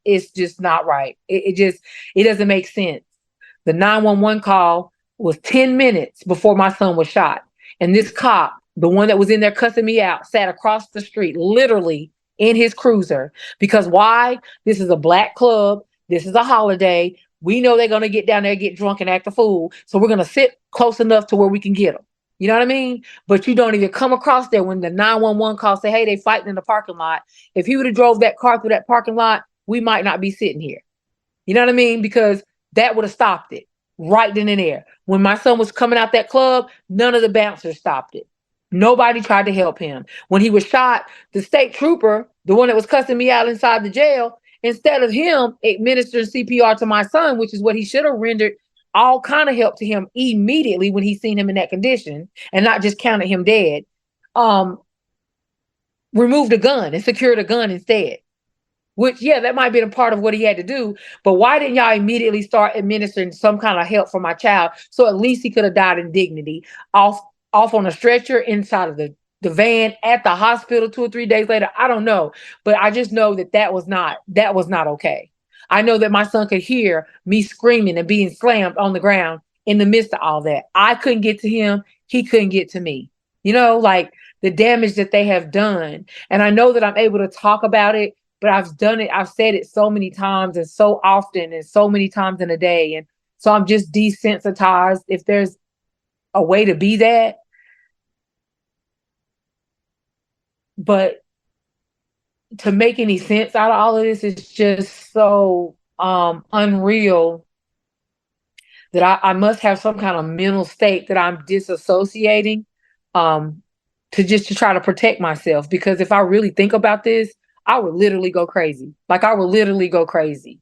it's just not right. It doesn't make sense. The 911 call was 10 minutes before my son was shot. And this cop, the one that was in there cussing me out, sat across the street, literally in his cruiser. Because why? This is a black club. This is a holiday. We know they're going to get down there, get drunk, and act a fool. So we're going to sit close enough to where we can get them. You know what I mean? But you don't even come across there when the 911 call say, hey, they fighting in the parking lot. If he would have drove that car through that parking lot, we might not be sitting here. You know what I mean? Because that would have stopped it right then and there. When my son was coming out that club, none of the bouncers stopped it. Nobody tried to help him. When he was shot, the state trooper, the one that was cussing me out inside the jail, instead of him administering CPR to my son, which is what he should have rendered all kind of help to him immediately when he seen him in that condition and not just counted him dead, removed a gun and secured a gun instead. Which, yeah, that might be a part of what he had to do. But why didn't y'all immediately start administering some kind of help for my child so at least he could have died in dignity off on a stretcher inside of the van at the hospital 2 or 3 days later? I don't know. But I just know that was not okay. I know that my son could hear me screaming and being slammed on the ground in the midst of all that. I couldn't get to him. He couldn't get to me. You know, like the damage that they have done. And I know that I'm able to talk about it, but I've done it. I've said it so many times and so often and so many times in a day. And so I'm just desensitized. If there's a way to be that. But to make any sense out of all of this is just so unreal that I must have some kind of mental state that I'm disassociating to try to protect myself. Because if I really think about this, I would literally go crazy. Like I would literally go crazy.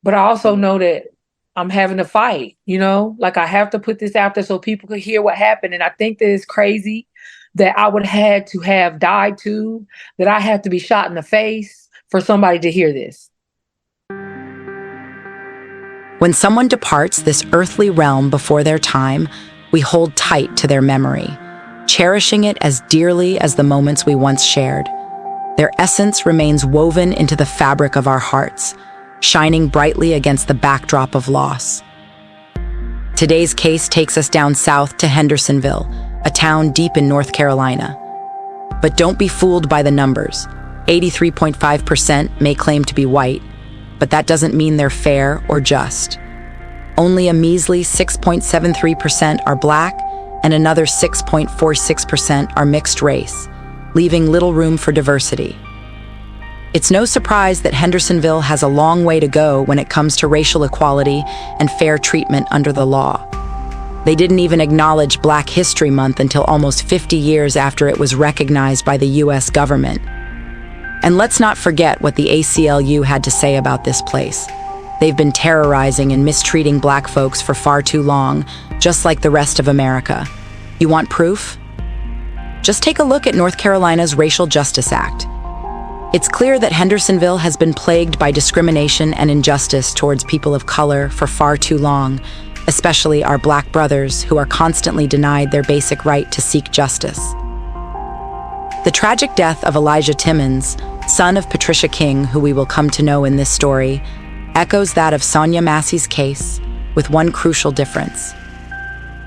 But I also know that I'm having to fight, you know, like I have to put this out there so people could hear what happened. And I think that it's crazy that I would have had to have died too, that I had to be shot in the face for somebody to hear this. When someone departs this earthly realm before their time, we hold tight to their memory, cherishing it as dearly as the moments we once shared. Their essence remains woven into the fabric of our hearts, shining brightly against the backdrop of loss. Today's case takes us down south to Hendersonville, a town deep in North Carolina. But don't be fooled by the numbers. 83.5% may claim to be white, but that doesn't mean they're fair or just. Only a measly 6.73% are black, and another 6.46% are mixed race, leaving little room for diversity. It's no surprise that Hendersonville has a long way to go when it comes to racial equality and fair treatment under the law. They didn't even acknowledge Black History Month until almost 50 years after it was recognized by the US government. And let's not forget what the ACLU had to say about this place. They've been terrorizing and mistreating Black folks for far too long, just like the rest of America. You want proof? Just take a look at North Carolina's Racial Justice Act. It's clear that Hendersonville has been plagued by discrimination and injustice towards people of color for far too long, especially our Black brothers who are constantly denied their basic right to seek justice. The tragic death of Elijah Timmons, son of Patricia King, who we will come to know in this story, echoes that of Sonia Massey's case, with one crucial difference.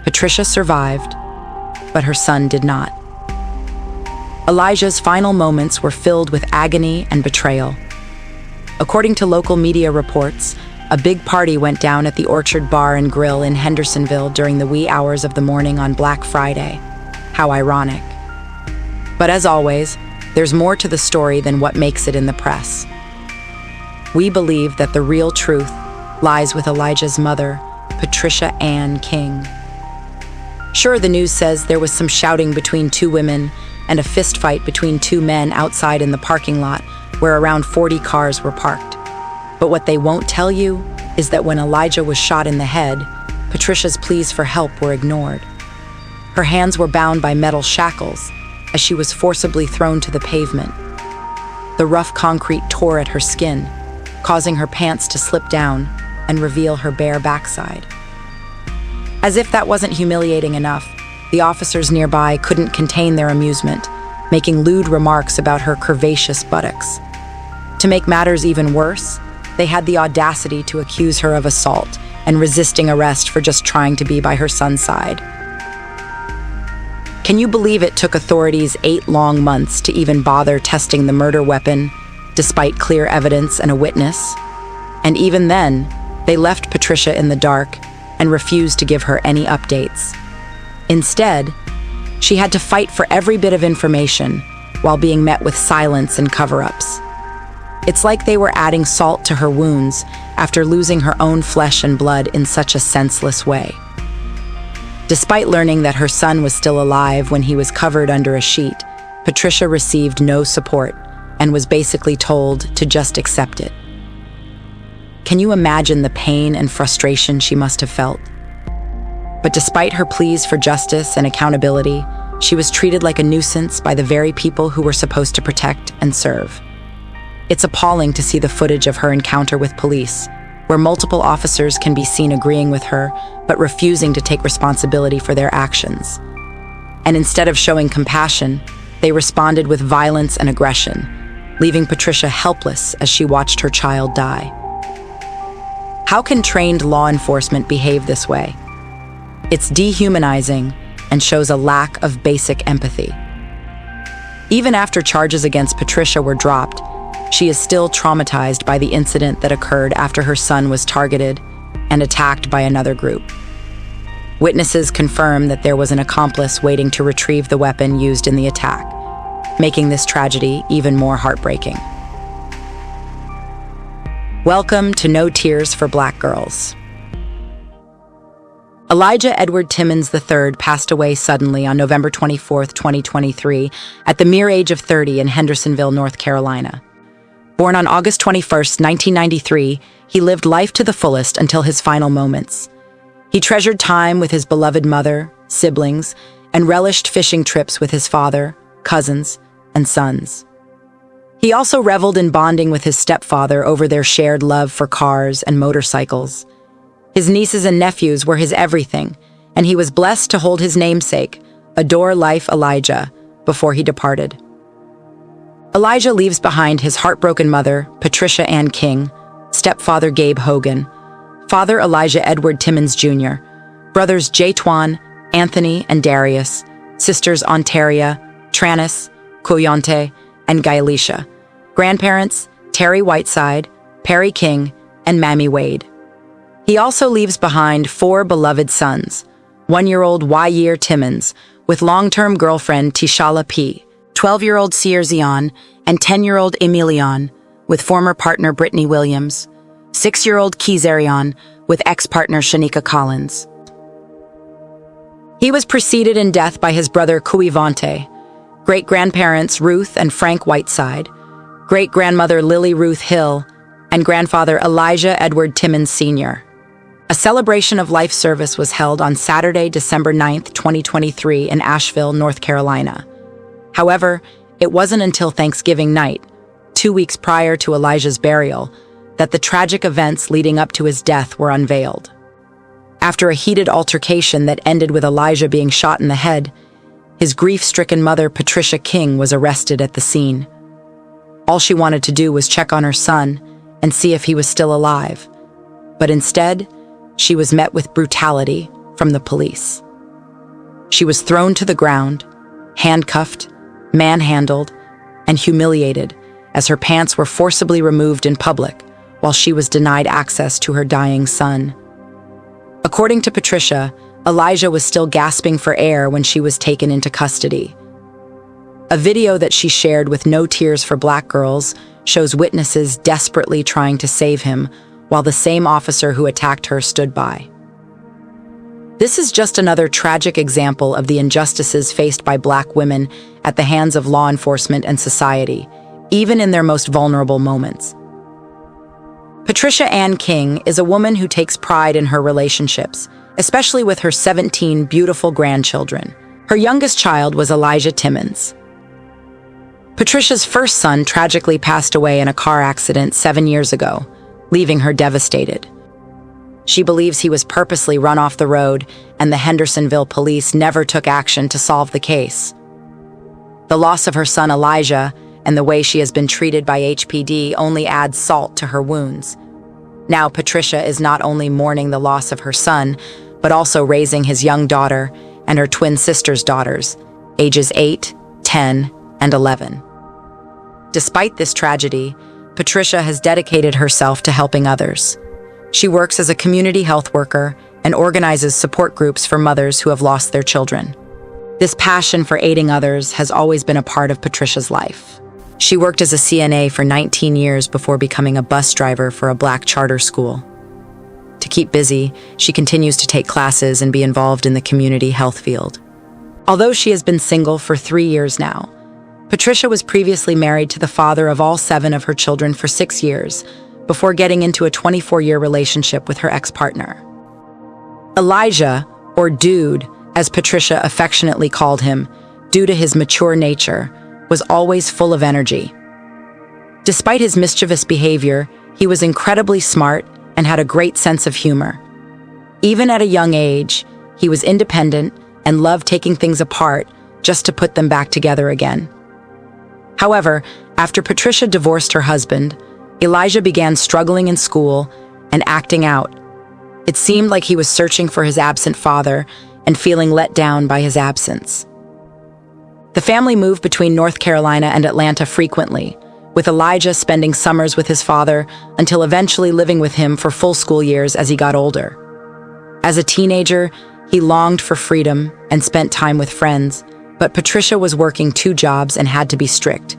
Patricia survived, but her son did not. Elijah's final moments were filled with agony and betrayal. According to local media reports, a big party went down at the Orchard Bar and Grill in Hendersonville during the wee hours of the morning on Black Friday. How ironic. But as always, there's more to the story than what makes it in the press. We believe that the real truth lies with Elijah's mother, Patricia Ann King. Sure, the news says there was some shouting between two women and a fist fight between two men outside in the parking lot where around 40 cars were parked. But what they won't tell you is that when Elijah was shot in the head, Patricia's pleas for help were ignored. Her hands were bound by metal shackles as she was forcibly thrown to the pavement. The rough concrete tore at her skin, causing her pants to slip down and reveal her bare backside. As if that wasn't humiliating enough, the officers nearby couldn't contain their amusement, making lewd remarks about her curvaceous buttocks. To make matters even worse, they had the audacity to accuse her of assault and resisting arrest for just trying to be by her son's side. Can you believe it took authorities 8 long months to even bother testing the murder weapon, despite clear evidence and a witness? And even then, they left Patricia in the dark and refused to give her any updates. Instead, she had to fight for every bit of information while being met with silence and cover-ups. It's like they were adding salt to her wounds after losing her own flesh and blood in such a senseless way. Despite learning that her son was still alive when he was covered under a sheet, Patricia received no support and was basically told to just accept it. Can you imagine the pain and frustration she must have felt? But despite her pleas for justice and accountability, she was treated like a nuisance by the very people who were supposed to protect and serve. It's appalling to see the footage of her encounter with police, where multiple officers can be seen agreeing with her, but refusing to take responsibility for their actions. And instead of showing compassion, they responded with violence and aggression, leaving Patricia helpless as she watched her child die. How can trained law enforcement behave this way? It's dehumanizing and shows a lack of basic empathy. Even after charges against Patricia were dropped, she is still traumatized by the incident that occurred after her son was targeted and attacked by another group. Witnesses confirm that there was an accomplice waiting to retrieve the weapon used in the attack, making this tragedy even more heartbreaking. Welcome to No Tears for Black Girls. Elijah Edward Timmons III passed away suddenly on November 24, 2023, at the mere age of 30 in Hendersonville, North Carolina. Born on August 21, 1993, he lived life to the fullest until his final moments. He treasured time with his beloved mother, siblings, and relished fishing trips with his father, cousins, and sons. He also reveled in bonding with his stepfather over their shared love for cars and motorcycles. His nieces and nephews were his everything, and he was blessed to hold his namesake, Adore Life Elijah, before he departed. Elijah leaves behind his heartbroken mother, Patricia King, stepfather Gabe Hogan, father Elijah Edward Timmons Jr., brothers Jaytwan, Anthony, and Darius, sisters Ontaria, Tranis, Kuyonte, and Gailisha, grandparents Terry Whiteside, Perry King, and Mammy Wade. He also leaves behind 4 beloved sons, 1-year-old Year Timmons, with long-term girlfriend Tishala P., 12-year-old Sear Zion, and 10-year-old Emilion, with former partner Brittany Williams, 6-year-old Kizarion, with ex-partner Shanika Collins. He was preceded in death by his brother Kuivante, great-grandparents Ruth and Frank Whiteside, great-grandmother Lily Ruth Hill, and grandfather Elijah Edward Timmons Sr. A celebration of life service was held on Saturday, December 9, 2023 in Asheville, North Carolina. However, it wasn't until Thanksgiving night, 2 weeks prior to Elijah's burial, that the tragic events leading up to his death were unveiled. After a heated altercation that ended with Elijah being shot in the head, his grief-stricken mother, Patricia King, was arrested at the scene. All she wanted to do was check on her son and see if he was still alive, but instead, she was met with brutality from the police. She was thrown to the ground, handcuffed, manhandled, and humiliated as her pants were forcibly removed in public while she was denied access to her dying son. According to Patricia, Elijah was still gasping for air when she was taken into custody. A video that she shared with No Tears for Black Girls shows witnesses desperately trying to save him while the same officer who attacked her stood by. This is just another tragic example of the injustices faced by Black women at the hands of law enforcement and society, even in their most vulnerable moments. Patricia King is a woman who takes pride in her relationships, especially with her 17 beautiful grandchildren. Her youngest child was Elijah Timmons. Patricia's first son tragically passed away in a car accident 7 years ago, leaving her devastated. She believes he was purposely run off the road, and the Hendersonville police never took action to solve the case. The loss of her son Elijah and the way she has been treated by HPD only adds salt to her wounds. Now Patricia is not only mourning the loss of her son, but also raising his young daughter and her twin sister's daughters, ages 8, 10, and 11. Despite this tragedy, Patricia has dedicated herself to helping others. She works as a community health worker and organizes support groups for mothers who have lost their children. This passion for aiding others has always been a part of Patricia's life. She worked as a CNA for 19 years before becoming a bus driver for a Black charter school. To keep busy, she continues to take classes and be involved in the community health field. Although she has been single for 3 years now, Patricia was previously married to the father of all 7 of her children for 6 years, before getting into a 24-year relationship with her ex-partner. Elijah, or Dude, as Patricia affectionately called him, due to his mature nature, was always full of energy. Despite his mischievous behavior, he was incredibly smart and had a great sense of humor. Even at a young age, he was independent and loved taking things apart just to put them back together again. However, after Patricia divorced her husband, Elijah began struggling in school and acting out. It seemed like he was searching for his absent father and feeling let down by his absence. The family moved between North Carolina and Atlanta frequently, with Elijah spending summers with his father until eventually living with him for full school years as he got older. As a teenager, he longed for freedom and spent time with friends, but Patricia was working 2 jobs and had to be strict.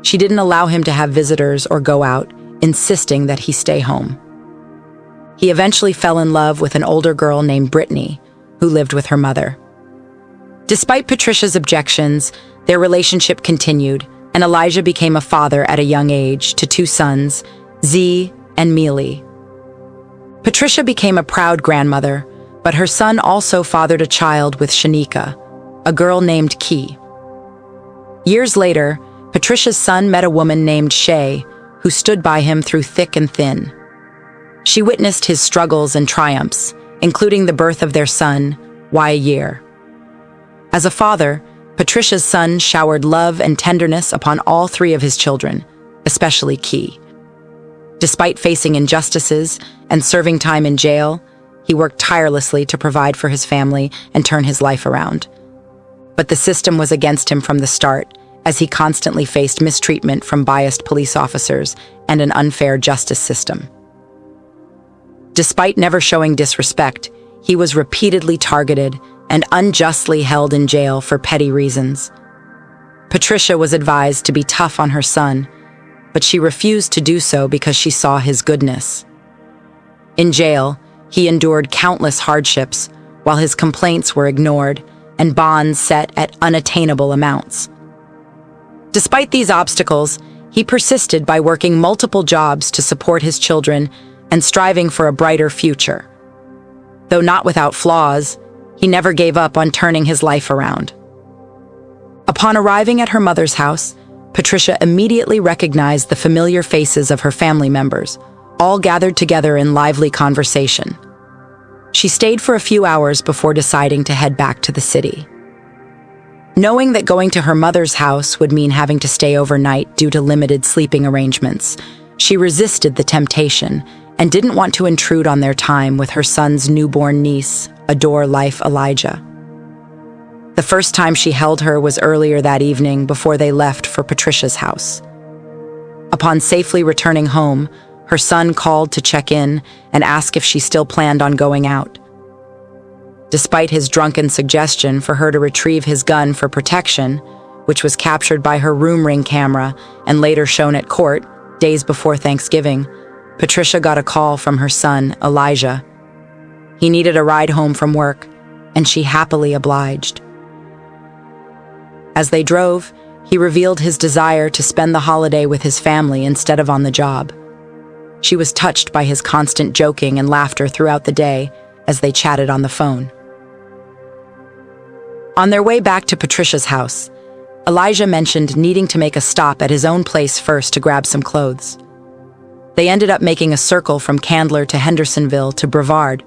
She didn't allow him to have visitors or go out, insisting that he stay home. He eventually fell in love with an older girl named Brittany, who lived with her mother. Despite Patricia's objections, their relationship continued, and Elijah became a father at a young age to 2 sons, Z and Mealy. Patricia became a proud grandmother, but her son also fathered a child with Shanika, a girl named Key. Years later, Patricia's son met a woman named Shay, who stood by him through thick and thin. She witnessed his struggles and triumphs, including the birth of their son, Year. As a father, Patricia's son showered love and tenderness upon all 3 of his children, especially Key. Despite facing injustices and serving time in jail, he worked tirelessly to provide for his family and turn his life around. But the system was against him from the start, as he constantly faced mistreatment from biased police officers and an unfair justice system. Despite never showing disrespect, he was repeatedly targeted and unjustly held in jail for petty reasons. Patricia was advised to be tough on her son, but she refused to do so because she saw his goodness. In jail, he endured countless hardships, while his complaints were ignored and bonds set at unattainable amounts. Despite these obstacles, he persisted by working multiple jobs to support his children and striving for a brighter future. Though not without flaws, he never gave up on turning his life around. Upon arriving at her mother's house, Patricia immediately recognized the familiar faces of her family members, all gathered together in lively conversation. She stayed for a few hours before deciding to head back to the city. Knowing that going to her mother's house would mean having to stay overnight due to limited sleeping arrangements, she resisted the temptation and didn't want to intrude on their time with her son's newborn niece, Adore Life Elijah. The first time she held her was earlier that evening before they left for Patricia's house. Upon safely returning home, her son called to check in and ask if she still planned on going out. Despite his drunken suggestion for her to retrieve his gun for protection, which was captured by her room ring camera and later shown at court days before Thanksgiving, Patricia got a call from her son, Elijah. He needed a ride home from work, and she happily obliged. As they drove, he revealed his desire to spend the holiday with his family instead of on the job. She was touched by his constant joking and laughter throughout the day as they chatted on the phone. On their way back to Patricia's house, Elijah mentioned needing to make a stop at his own place first to grab some clothes. They ended up making a circle from Candler to Hendersonville to Brevard,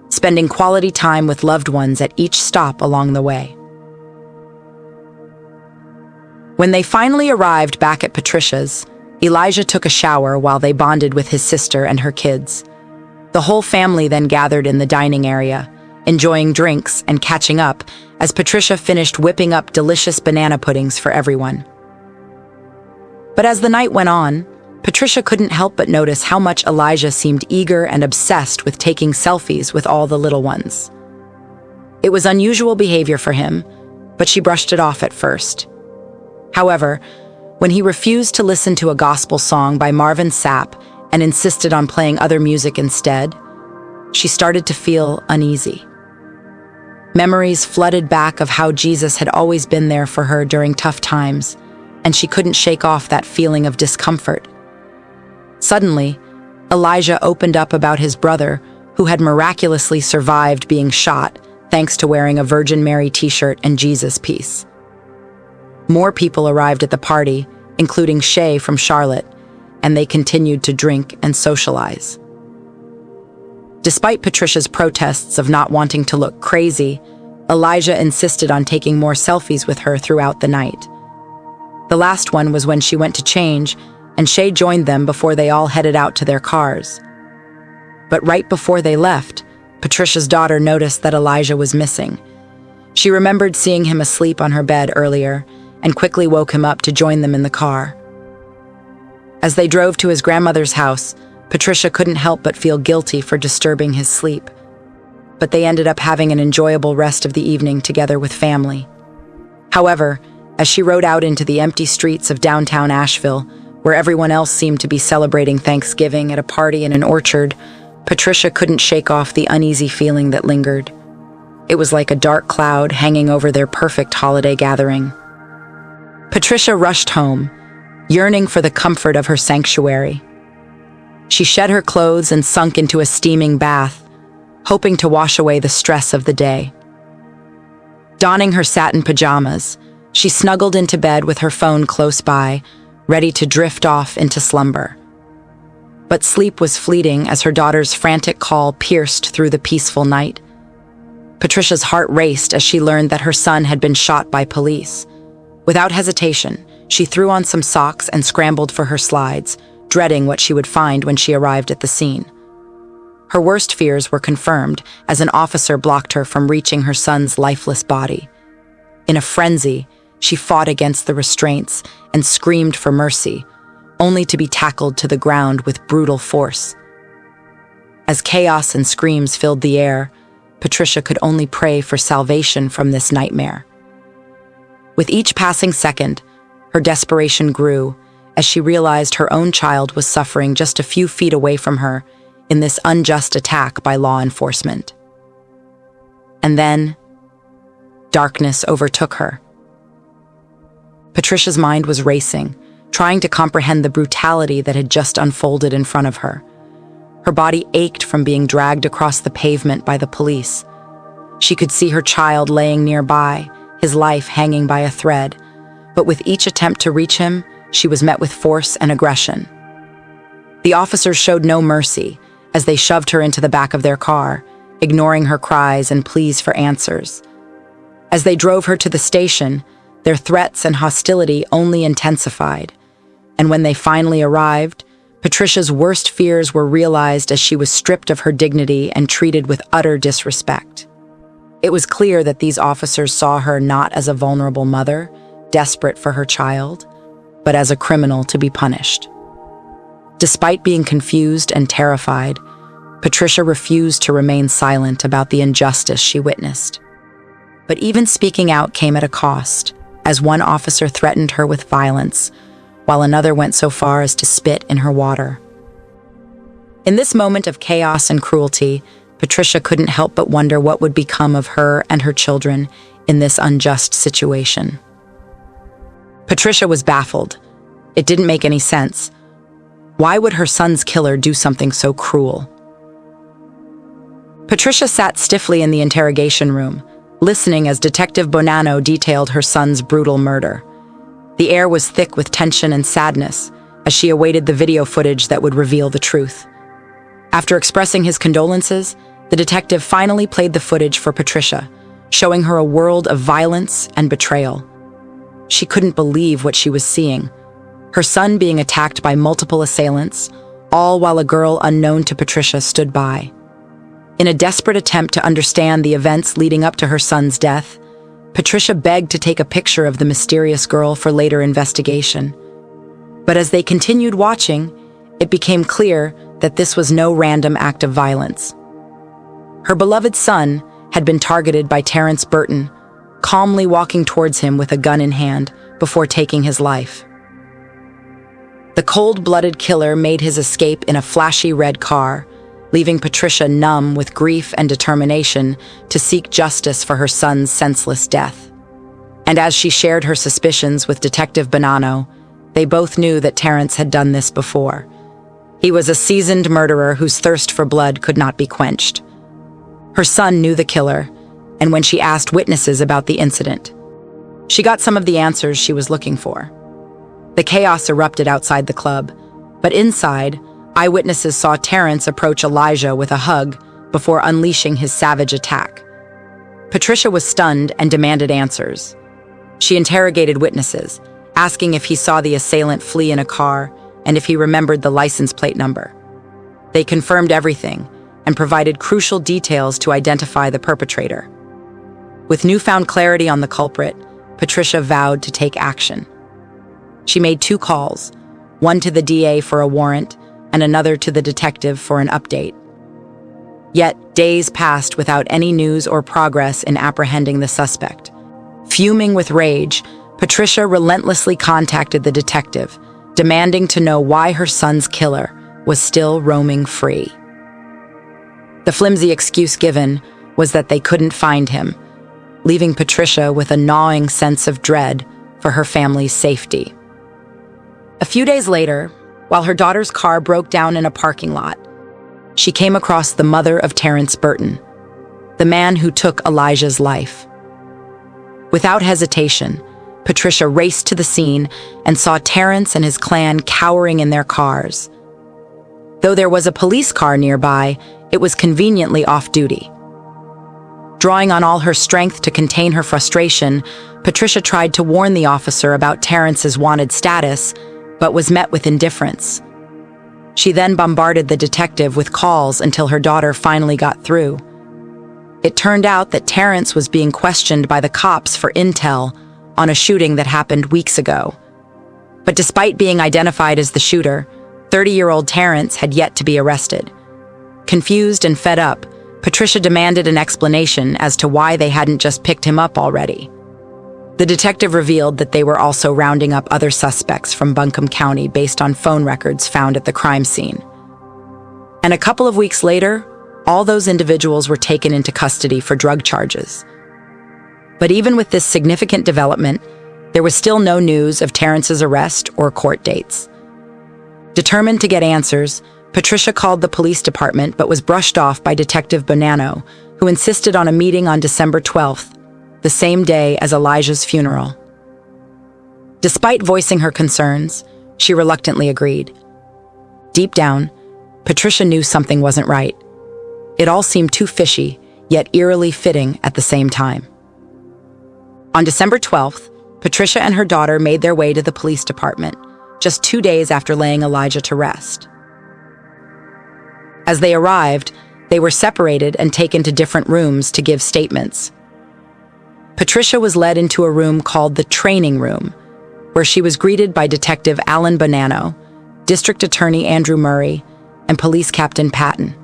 spending quality time with loved ones at each stop along the way. When they finally arrived back at Patricia's, Elijah took a shower while they bonded with his sister and her kids. The whole family then gathered in the dining area, enjoying drinks and catching up as Patricia finished whipping up delicious banana puddings for everyone. But as the night went on, Patricia couldn't help but notice how much Elijah seemed eager and obsessed with taking selfies with all the little ones. It was unusual behavior for him, but she brushed it off at first. However, when he refused to listen to a gospel song by Marvin Sapp and insisted on playing other music instead, she started to feel uneasy. Memories flooded back of how Jesus had always been there for her during tough times, and she couldn't shake off that feeling of discomfort. Suddenly, Elijah opened up about his brother, who had miraculously survived being shot thanks to wearing a Virgin Mary t-shirt and Jesus piece. More people arrived at the party, including Shay from Charlotte, and they continued to drink and socialize. Despite Patricia's protests of not wanting to look crazy, Elijah insisted on taking more selfies with her throughout the night. The last one was when she went to change, and Shay joined them before they all headed out to their cars. But right before they left, Patricia's daughter noticed that Elijah was missing. She remembered seeing him asleep on her bed earlier and quickly woke him up to join them in the car. As they drove to his grandmother's house, Patricia couldn't help but feel guilty for disturbing his sleep. But they ended up having an enjoyable rest of the evening together with family. However, as she rode out into the empty streets of downtown Asheville, where everyone else seemed to be celebrating Thanksgiving at a party in an orchard, Patricia couldn't shake off the uneasy feeling that lingered. It was like a dark cloud hanging over their perfect holiday gathering. Patricia rushed home, yearning for the comfort of her sanctuary. She shed her clothes and sunk into a steaming bath, hoping to wash away the stress of the day. Donning her satin pajamas, she snuggled into bed with her phone close by, ready to drift off into slumber. But sleep was fleeting as her daughter's frantic call pierced through the peaceful night. Patricia's heart raced as she learned that her son had been shot by police. Without hesitation, she threw on some socks and scrambled for her slides, dreading what she would find when she arrived at the scene. Her worst fears were confirmed as an officer blocked her from reaching her son's lifeless body. In a frenzy, she fought against the restraints and screamed for mercy, only to be tackled to the ground with brutal force. As chaos and screams filled the air, Patricia could only pray for salvation from this nightmare. With each passing second, her desperation grew as she realized her own child was suffering just a few feet away from her in this unjust attack by law enforcement. And then, darkness overtook her. Patricia's mind was racing, trying to comprehend the brutality that had just unfolded in front of her. Her body ached from being dragged across the pavement by the police. She could see her child laying nearby, his life hanging by a thread, but with each attempt to reach him, she was met with force and aggression. The officers showed no mercy as they shoved her into the back of their car, ignoring her cries and pleas for answers. As they drove her to the station, their threats and hostility only intensified. And when they finally arrived, Patricia's worst fears were realized as she was stripped of her dignity and treated with utter disrespect. It was clear that these officers saw her not as a vulnerable mother, desperate for her child, but as a criminal to be punished. Despite being confused and terrified, Patricia refused to remain silent about the injustice she witnessed. But even speaking out came at a cost, as one officer threatened her with violence, while another went so far as to spit in her water. In this moment of chaos and cruelty, Patricia couldn't help but wonder what would become of her and her children in this unjust situation. Patricia was baffled. It didn't make any sense. Why would her son's killer do something so cruel? Patricia sat stiffly in the interrogation room, listening as Detective Bonanno detailed her son's brutal murder. The air was thick with tension and sadness as she awaited the video footage that would reveal the truth. After expressing his condolences, the detective finally played the footage for Patricia, showing her a world of violence and betrayal. She couldn't believe what she was seeing. Her son being attacked by multiple assailants, all while a girl unknown to Patricia stood by. In a desperate attempt to understand the events leading up to her son's death, Patricia begged to take a picture of the mysterious girl for later investigation. But as they continued watching, it became clear that this was no random act of violence. Her beloved son had been targeted by Terrence Burton, calmly walking towards him with a gun in hand before taking his life. The cold-blooded killer made his escape in a flashy red car, leaving Patricia numb with grief and determination to seek justice for her son's senseless death. And as she shared her suspicions with Detective Bonanno, they both knew that Terrence had done this before. He was a seasoned murderer whose thirst for blood could not be quenched. Her son knew the killer, and when she asked witnesses about the incident, she got some of the answers she was looking for. The chaos erupted outside the club, but inside, eyewitnesses saw Terrence approach Elijah with a hug before unleashing his savage attack. Patricia was stunned and demanded answers. She interrogated witnesses, asking if he saw the assailant flee in a car and if he remembered the license plate number. They confirmed everything and provided crucial details to identify the perpetrator. With newfound clarity on the culprit, Patricia vowed to take action. She made 2 calls, one to the DA for a warrant and another to the detective for an update. Yet, days passed without any news or progress in apprehending the suspect. Fuming with rage, Patricia relentlessly contacted the detective, demanding to know why her son's killer was still roaming free. The flimsy excuse given was that they couldn't find him, leaving Patricia with a gnawing sense of dread for her family's safety. A few days later, while her daughter's car broke down in a parking lot, she came across the mother of Terrence Burton, the man who took Elijah's life. Without hesitation, Patricia raced to the scene and saw Terrence and his clan cowering in their cars. Though there was a police car nearby, it was conveniently off-duty. Drawing on all her strength to contain her frustration, Patricia tried to warn the officer about Terrence's wanted status, but was met with indifference. She then bombarded the detective with calls until her daughter finally got through. It turned out that Terrence was being questioned by the cops for intel on a shooting that happened weeks ago. But despite being identified as the shooter, 30-year-old Terrence had yet to be arrested. Confused and fed up, Patricia demanded an explanation as to why they hadn't just picked him up already. The detective revealed that they were also rounding up other suspects from Buncombe County based on phone records found at the crime scene. And a couple of weeks later, all those individuals were taken into custody for drug charges. But even with this significant development, there was still no news of Terrence's arrest or court dates. Determined to get answers, Patricia called the police department but was brushed off by Detective Bonanno, who insisted on a meeting on December 12th, the same day as Elijah's funeral. Despite voicing her concerns, she reluctantly agreed. Deep down, Patricia knew something wasn't right. It all seemed too fishy, yet eerily fitting at the same time. On December 12th, Patricia and her daughter made their way to the police department, just 2 days after laying Elijah to rest. As they arrived, they were separated and taken to different rooms to give statements. Patricia was led into a room called the training room, where she was greeted by Detective Alan Bonanno, District Attorney Andrew Murray, and Police Captain Patton.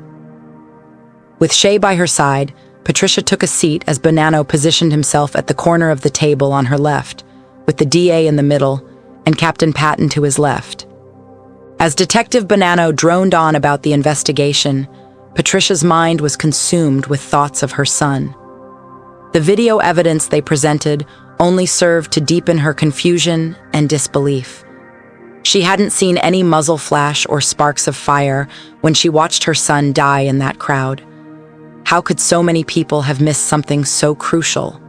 With Shay by her side, Patricia took a seat as Bonanno positioned himself at the corner of the table on her left, with the DA in the middle and Captain Patton to his left. As Detective Bonanno droned on about the investigation, Patricia's mind was consumed with thoughts of her son. The video evidence they presented only served to deepen her confusion and disbelief. She hadn't seen any muzzle flash or sparks of fire when she watched her son die in that crowd. How could so many people have missed something so crucial?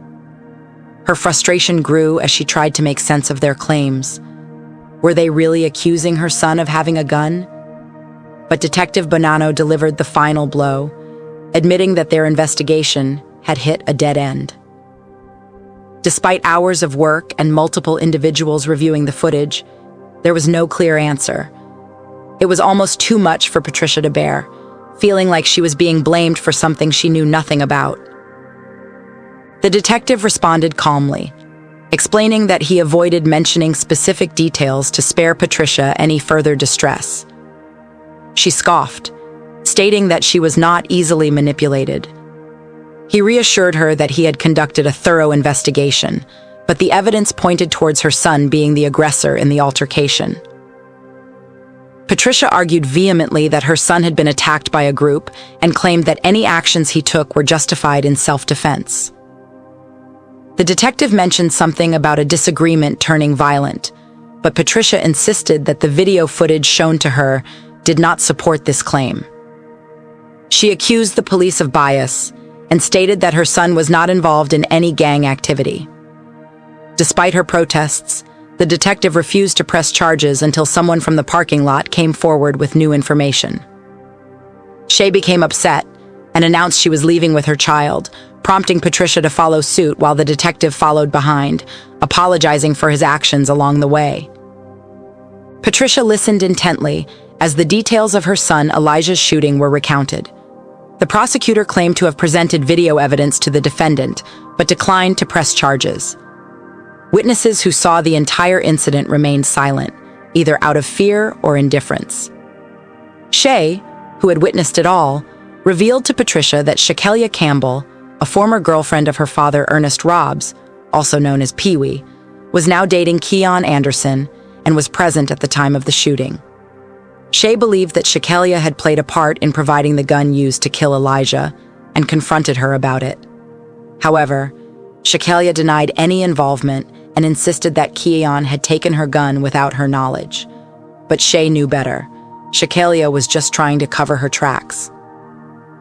Her frustration grew as she tried to make sense of their claims. Were they really accusing her son of having a gun? But Detective Bonanno delivered the final blow, admitting that their investigation had hit a dead end. Despite hours of work and multiple individuals reviewing the footage, there was no clear answer. It was almost too much for Patricia to bear, feeling like she was being blamed for something she knew nothing about. The detective responded calmly, explaining that he avoided mentioning specific details to spare Patricia any further distress. She scoffed, stating that she was not easily manipulated. He reassured her that he had conducted a thorough investigation, but the evidence pointed towards her son being the aggressor in the altercation. Patricia argued vehemently that her son had been attacked by a group and claimed that any actions he took were justified in self-defense. The detective mentioned something about a disagreement turning violent, but Patricia insisted that the video footage shown to her did not support this claim. She accused the police of bias and stated that her son was not involved in any gang activity. Despite her protests, the detective refused to press charges until someone from the parking lot came forward with new information. Shay became upset and announced she was leaving with her child, prompting Patricia to follow suit while the detective followed behind, apologizing for his actions along the way. Patricia listened intently as the details of her son Elijah's shooting were recounted. The prosecutor claimed to have presented video evidence to the defendant, but declined to press charges. Witnesses who saw the entire incident remained silent, either out of fear or indifference. Shay, who had witnessed it all, revealed to Patricia that Shakelia Campbell, a former girlfriend of her father Ernest Robbs, also known as Pee-wee, was now dating Keon Anderson and was present at the time of the shooting. Shay believed that Shakelia had played a part in providing the gun used to kill Elijah and confronted her about it. However, Shakelia denied any involvement and insisted that Keon had taken her gun without her knowledge. But Shay knew better. Shakelia was just trying to cover her tracks.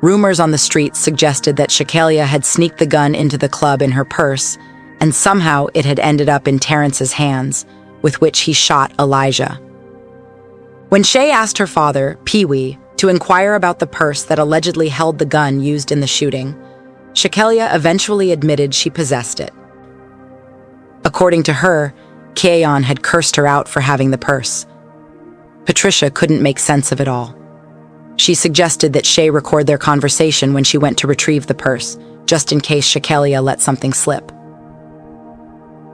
Rumors on the streets suggested that Shakelia had sneaked the gun into the club in her purse, and somehow it had ended up in Terrence's hands, with which he shot Elijah. When Shay asked her father, Pee-wee, to inquire about the purse that allegedly held the gun used in the shooting, Shakelia eventually admitted she possessed it. According to her, Keon had cursed her out for having the purse. Patricia couldn't make sense of it all. She suggested that Shay record their conversation when she went to retrieve the purse, just in case Shakelia let something slip.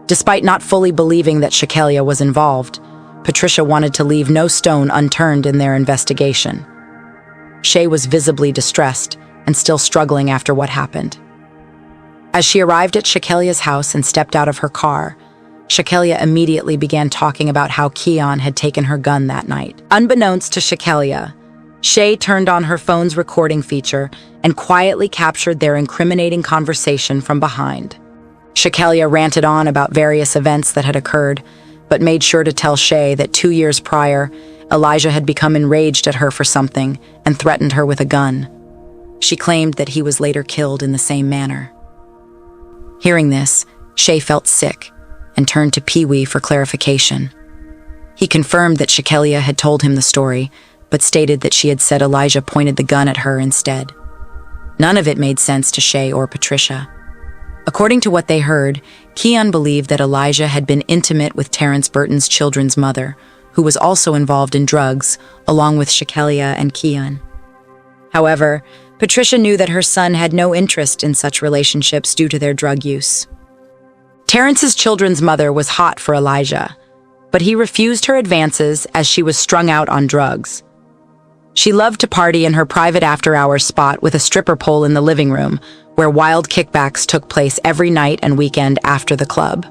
Despite not fully believing that Shakelia was involved, Patricia wanted to leave no stone unturned in their investigation. Shay was visibly distressed and still struggling after what happened. As she arrived at Shakelia's house and stepped out of her car, Shakelia immediately began talking about how Keon had taken her gun that night. Unbeknownst to Shakelia, Shay turned on her phone's recording feature and quietly captured their incriminating conversation from behind. Shakelia ranted on about various events that had occurred, but made sure to tell Shay that 2 years prior, Elijah had become enraged at her for something and threatened her with a gun. She claimed that he was later killed in the same manner. Hearing this, Shay felt sick and turned to Pee-wee for clarification. He confirmed that Shakelia had told him the story, but stated that she had said Elijah pointed the gun at her instead. None of it made sense to Shay or Patricia. According to what they heard, Keon believed that Elijah had been intimate with Terrence Burton's children's mother, who was also involved in drugs, along with Shakelia and Keon. However, Patricia knew that her son had no interest in such relationships due to their drug use. Terrence's children's mother was hot for Elijah, but he refused her advances as she was strung out on drugs. She loved to party in her private after-hours spot with a stripper pole in the living room, where wild kickbacks took place every night and weekend after the club.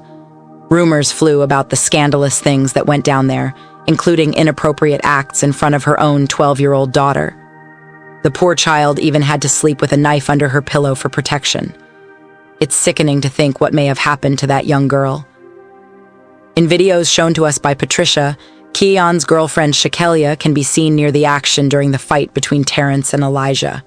Rumors flew about the scandalous things that went down there, including inappropriate acts in front of her own 12-year-old daughter. The poor child even had to sleep with a knife under her pillow for protection. It's sickening to think what may have happened to that young girl. In videos shown to us by Patricia, Keon's girlfriend Shakelia can be seen near the action during the fight between Terrence and Elijah.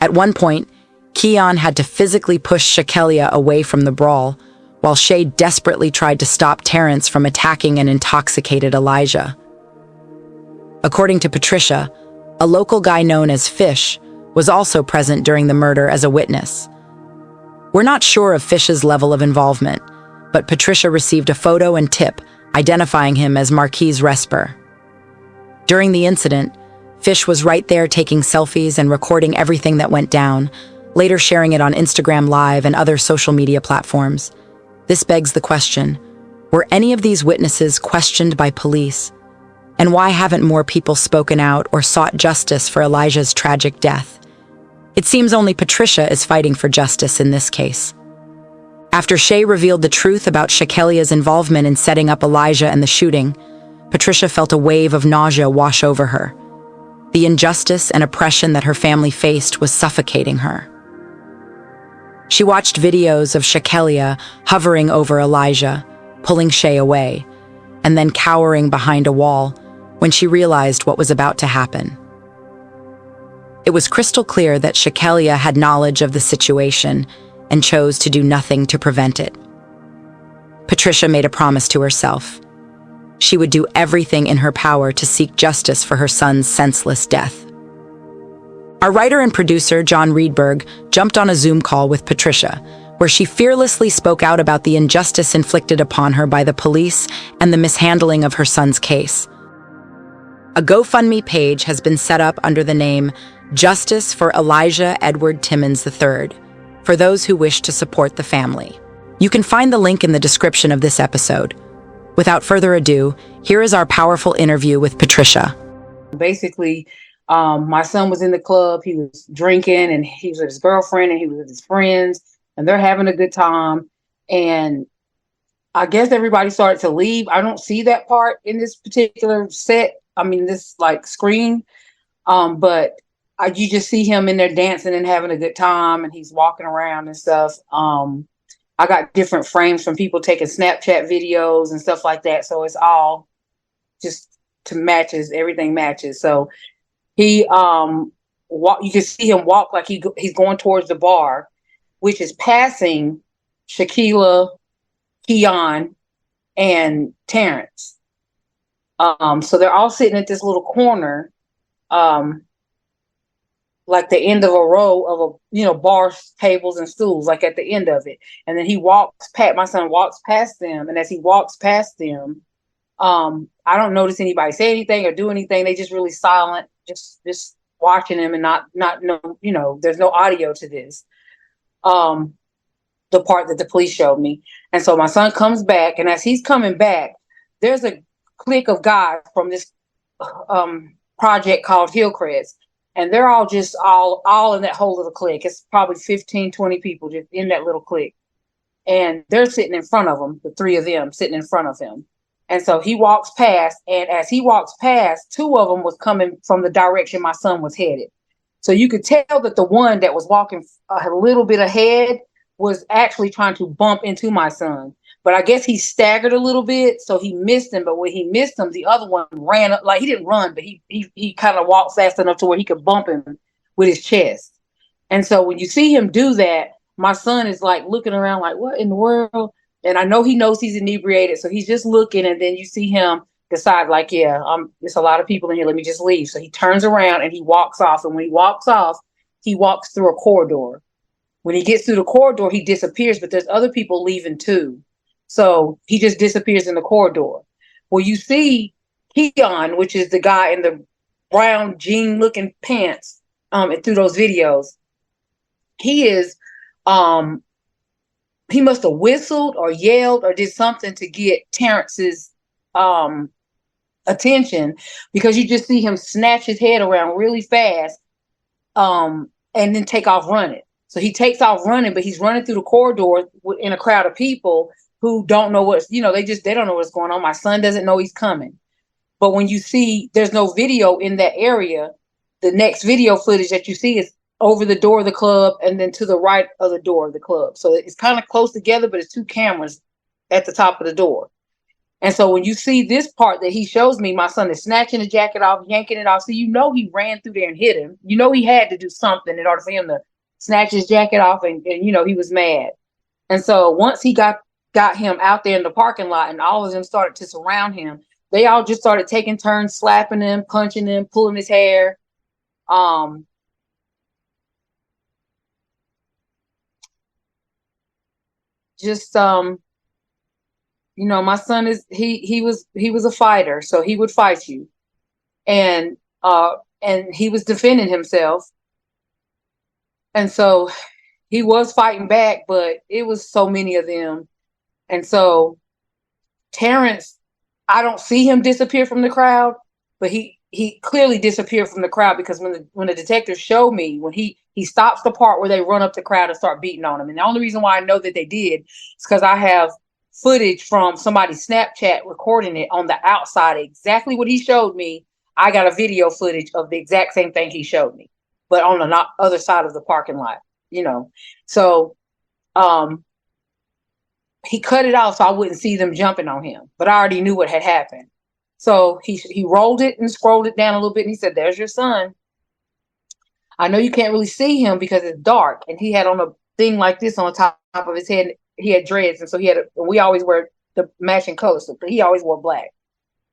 At one point, Keon had to physically push Shakelia away from the brawl, while Shay desperately tried to stop Terrence from attacking an intoxicated Elijah. According to Patricia, a local guy known as Fish was also present during the murder as a witness. We're not sure of Fish's level of involvement, but Patricia received a photo and tip identifying him as Marquise Resper. During the incident, Fish was right there taking selfies and recording everything that went down, later sharing it on Instagram Live and other social media platforms. This begs the question, were any of these witnesses questioned by police? And why haven't more people spoken out or sought justice for Elijah's tragic death? It seems only Patricia is fighting for justice in this case. After Shay revealed the truth about Shakelia's involvement in setting up Elijah and the shooting, Patricia felt a wave of nausea wash over her. The injustice and oppression that her family faced was suffocating her. She watched videos of Shakelia hovering over Elijah, pulling Shay away, and then cowering behind a wall when she realized what was about to happen. It was crystal clear that Shakelia had knowledge of the situation and chose to do nothing to prevent it. Patricia made a promise to herself. She would do everything in her power to seek justice for her son's senseless death. Our writer and producer, John Reedberg, jumped on a Zoom call with Patricia, where she fearlessly spoke out about the injustice inflicted upon her by the police and the mishandling of her son's case. A GoFundMe page has been set up under the name Justice for Elijah Edward Timmons III, for those who wish to support the family. You can find the link in the description of this episode. Without further ado, here is our powerful interview with Patricia. Basically, my son was in the club. He was drinking, and he was with his girlfriend, and he was with his friends, and they're having a good time. And I guess everybody started to leave. I don't see that part in this particular set. This screen. But you just see him in there dancing and having a good time, and he's walking around and stuff. I got different frames from people taking Snapchat videos and stuff like that. So it's all just everything matches. So he, you can see him walk like he's going towards the bar, which is passing Shakelia, Keon, and Terrence. So they're all sitting at this little corner, like the end of a row of bar tables and stools, like at the end of it. And then my son walks past them. And as he walks past them, I don't notice anybody say anything or do anything. They just really silent, just watching him and not know, there's no audio to this. The part that the police showed me. And so my son comes back, and as he's coming back, there's a clique of guys from this project called Hillcrest. And they're all just all in that whole little clique. It's probably 15, 20 people just in that little clique. And they're sitting in front of him, the three of them sitting in front of him. And so he walks past, and as he walks past, two of them was coming from the direction my son was headed. So you could tell that the one that was walking a little bit ahead was actually trying to bump into my son. But I guess he staggered a little bit, so he missed him. But when he missed him, the other one ran up. Like, he didn't run, but he kind of walked fast enough to where he could bump him with his chest. And so when you see him do that, my son is like looking around like, what in the world? And I know he knows he's inebriated, so he's just looking. And then you see him decide like, yeah, there's a lot of people in here. Let me just leave. So he turns around and he walks off. And when he walks off, he walks through a corridor. When he gets through the corridor, he disappears, but there's other people leaving too. So he just disappears in the corridor. Well, you see Keon, which is the guy in the brown jean looking pants, through those videos. He is, he must have whistled or yelled or did something to get Terrence's attention, because you just see him snatch his head around really fast, and then take off running. So he takes off running, but he's running through the corridor in a crowd of people who don't know they don't know what's going on. My son doesn't know he's coming. But when you see there's no video in that area, the next video footage that you see is over the door of the club and then to the right of the door of the club. So it's kind of close together, but it's two cameras at the top of the door. And so when you see this part that he shows me, my son is snatching the jacket off, yanking it off. So he ran through there and hit him. He had to do something in order for him to snatch his jacket off, and he was mad. And so once he got him out there in the parking lot and all of them started to surround him, they all just started taking turns, slapping him, punching him, pulling his hair. just my son is he was a fighter, so he would fight you, and he was defending himself, and so he was fighting back, but it was so many of them, and so Terrence, I don't see him disappear from the crowd, but he clearly disappeared from the crowd, because when the detective showed me, when he stops the part where they run up the crowd and start beating on him. And the only reason why I know that they did is because I have footage from somebody's Snapchat recording it on the outside, exactly what he showed me. I got a video footage of the exact same thing he showed me, but on the other side of the parking lot, So he cut it off so I wouldn't see them jumping on him, but I already knew what had happened. So he rolled it and scrolled it down a little bit, and he said, "There's your son. I know you can't really see him because it's dark." And he had on a thing like this on the top of his head. He had dreads, and so we always wear the matching colors, but he always wore black.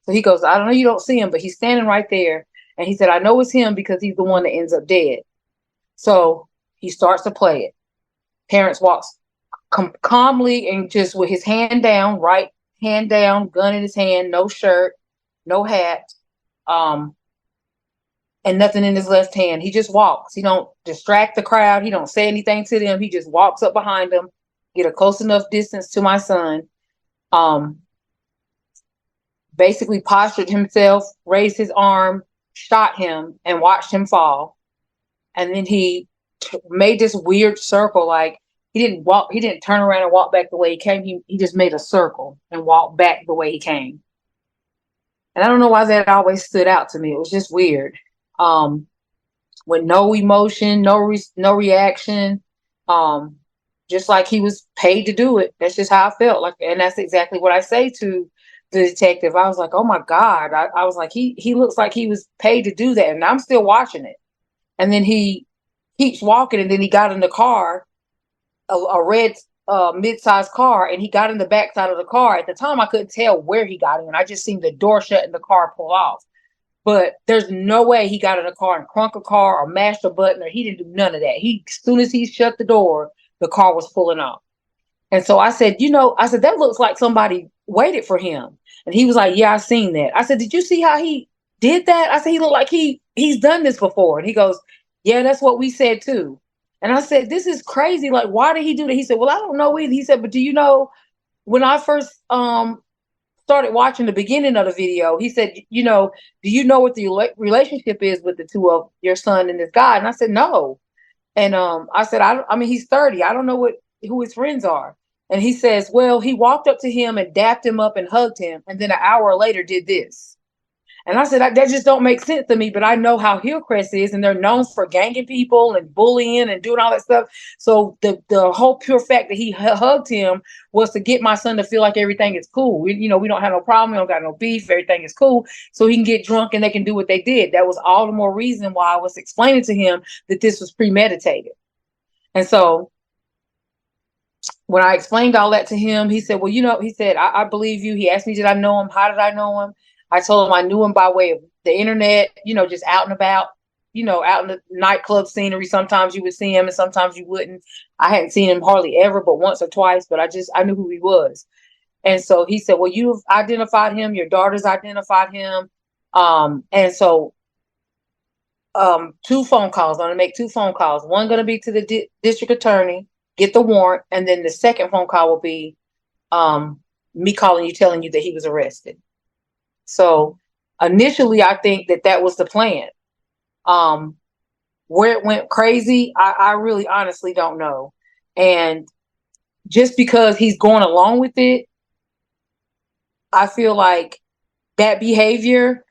So he goes, "I don't know, you don't see him, but he's standing right there." And he said, "I know it's him because he's the one that ends up dead." So he starts to play it. Terrence walks calmly and just with his hand down, right hand down, gun in his hand, no shirt, no hat, and nothing in his left hand. He just walks. He don't distract the crowd. He don't say anything to them. He just walks up behind them, get a close enough distance to my son, basically postured himself, raised his arm, shot him, and watched him fall. And then he made this weird circle, like he didn't turn around and walk back the way he came. He just made a circle and walked back the way he came. And I don't know why that always stood out to me. It was just weird. With no emotion, no reaction, just like he was paid to do it. That's just how I felt. Like, and that's exactly what I say to the detective. I was like, "Oh my God!" I was like, he looks like he was paid to do that, and I'm still watching it. And then he keeps walking, and then he got in the car, a red mid-sized car, and he got in the backside of the car. At the time, I couldn't tell where he got in. I just seen the door shut and the car pull off. But there's no way he got in a car and crunk a car or mashed a button, or he didn't do none of that. As soon as he shut the door, the car was pulling off. And so I said, that looks like somebody waited for him. And he was like, "Yeah, I seen that." I said, "Did you see how he did that?" I said, "He looked like he's done this before." And he goes, "Yeah, that's what we said too." And I said, "This is crazy. Like, why did he do that?" He said, "Well, I don't know either." He said, "But do you know, when I first started watching the beginning of the video," he said, "Do you know what the relationship is with the two of your son and this guy?" And I said, "No." And I said, I mean, he's 30. I don't know who his friends are." And he says, "Well, he walked up to him and dapped him up and hugged him, and then an hour later did this." And I said, "That just don't make sense to me, but I know how Hillcrest is, and they're known for ganging people and bullying and doing all that stuff. So the whole pure fact that he hugged him was to get my son to feel like everything is cool. We don't have no problem. We don't got no beef. Everything is cool. So he can get drunk and they can do what they did." That was all the more reason why I was explaining to him that this was premeditated. And so when I explained all that to him, he said, "Well, he said, I believe you." He asked me, did I know him? How did I know him? I told him I knew him by way of the internet, just out and about, out in the nightclub scenery. Sometimes you would see him and sometimes you wouldn't. I hadn't seen him hardly ever, but once or twice, but I knew who he was. And so he said, "Well, you've identified him. Your daughter's identified him." And so 2 phone calls. I'm going to make 2 phone calls. One going to be to the district attorney, get the warrant. And then the second phone call will be me calling you, telling you that he was arrested. So initially, I think that was the plan. Where it went crazy, I really honestly don't know. And just because he's going along with it, I feel like that behavior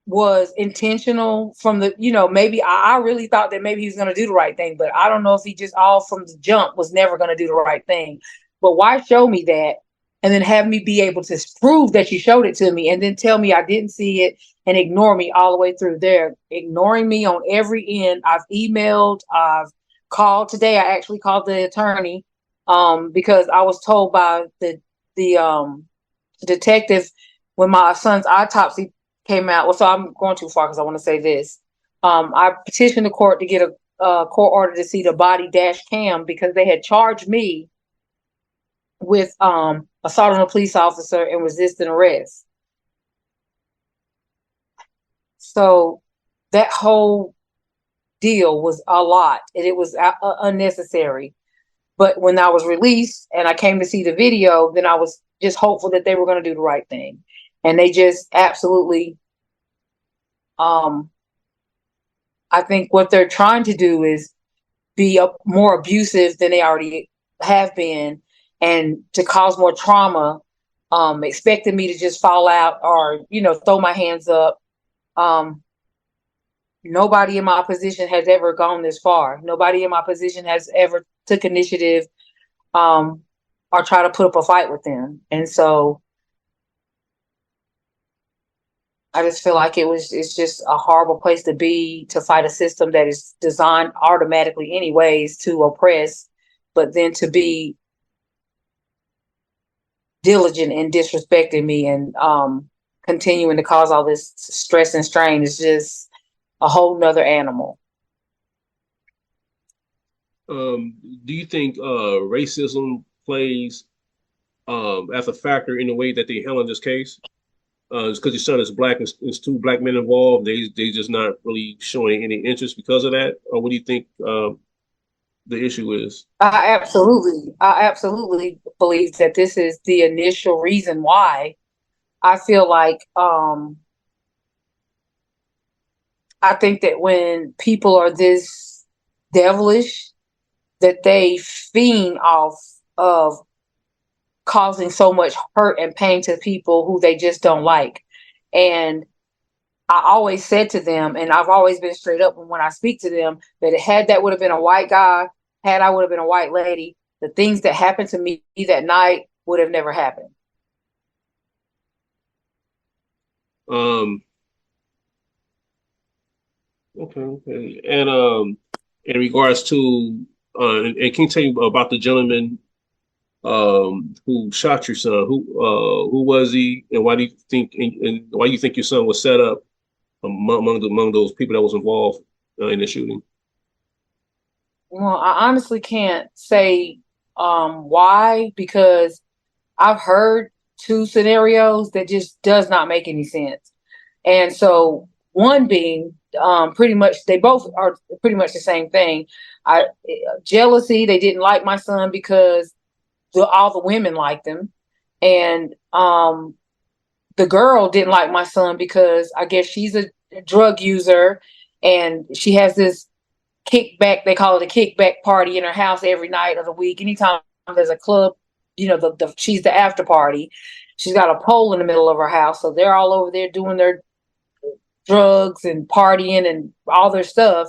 was intentional from the, maybe I really thought that maybe he was going to do the right thing, but I don't know if he just all from the jump was never going to do the right thing. But why show me that and then have me be able to prove that you showed it to me and then tell me I didn't see it and ignore me all the way through? There, ignoring me on every end. I've emailed, I've called today. I actually called the attorney because I was told by the detective when my son's autopsy came out. Well, so I'm going too far because I want to say this. I petitioned the court to get court order to see the body dash cam because they had charged me with assault on a police officer and resisting arrest. So that whole deal was a lot, and it was unnecessary. But when I was released and I came to see the video, then I was just hopeful that they were going to do the right thing, and they just absolutely. I think what they're trying to do is be more abusive than they already have been, and to cause more trauma, expecting me to just fall out or, throw my hands up. Nobody in my position has ever gone this far. Nobody in my position has ever took initiative, or try to put up a fight with them. And so I just feel like it's just a horrible place to be, to fight a system that is designed automatically anyways to oppress, but then to be diligent in disrespecting me and continuing to cause all this stress and strain is just a whole nother animal. Do you think racism plays as a factor in the way that they handle this case? It's because your son is black and there's two black men involved. They just not really showing any interest because of that. Or what do you think the issue is? I absolutely believe that this is the initial reason why. I feel like I think that when people are this devilish, that they fiend off of causing so much hurt and pain to people who they just don't like. And I always said to them, and I've always been straight up when I speak to them, that had that would have been a white guy, had I would have been a white lady, the things that happened to me that night would have never happened. Okay. And in regards to and can you tell you about the gentleman who shot your son? Who was he, and why do you think your son was set up among those people that was involved in the shooting? Well, I honestly can't say why, because I've heard two scenarios that just does not make any sense. And so one being pretty much, they both are pretty much the same thing. Jealousy, they didn't like my son because all the women liked him. And the girl didn't like my son because I guess she's a drug user and she has this kickback, they call it a kickback party in her house every night of the week. Anytime there's a club, she's the after party. She's got a pole in the middle of her house. So they're all over there doing their drugs and partying and all their stuff.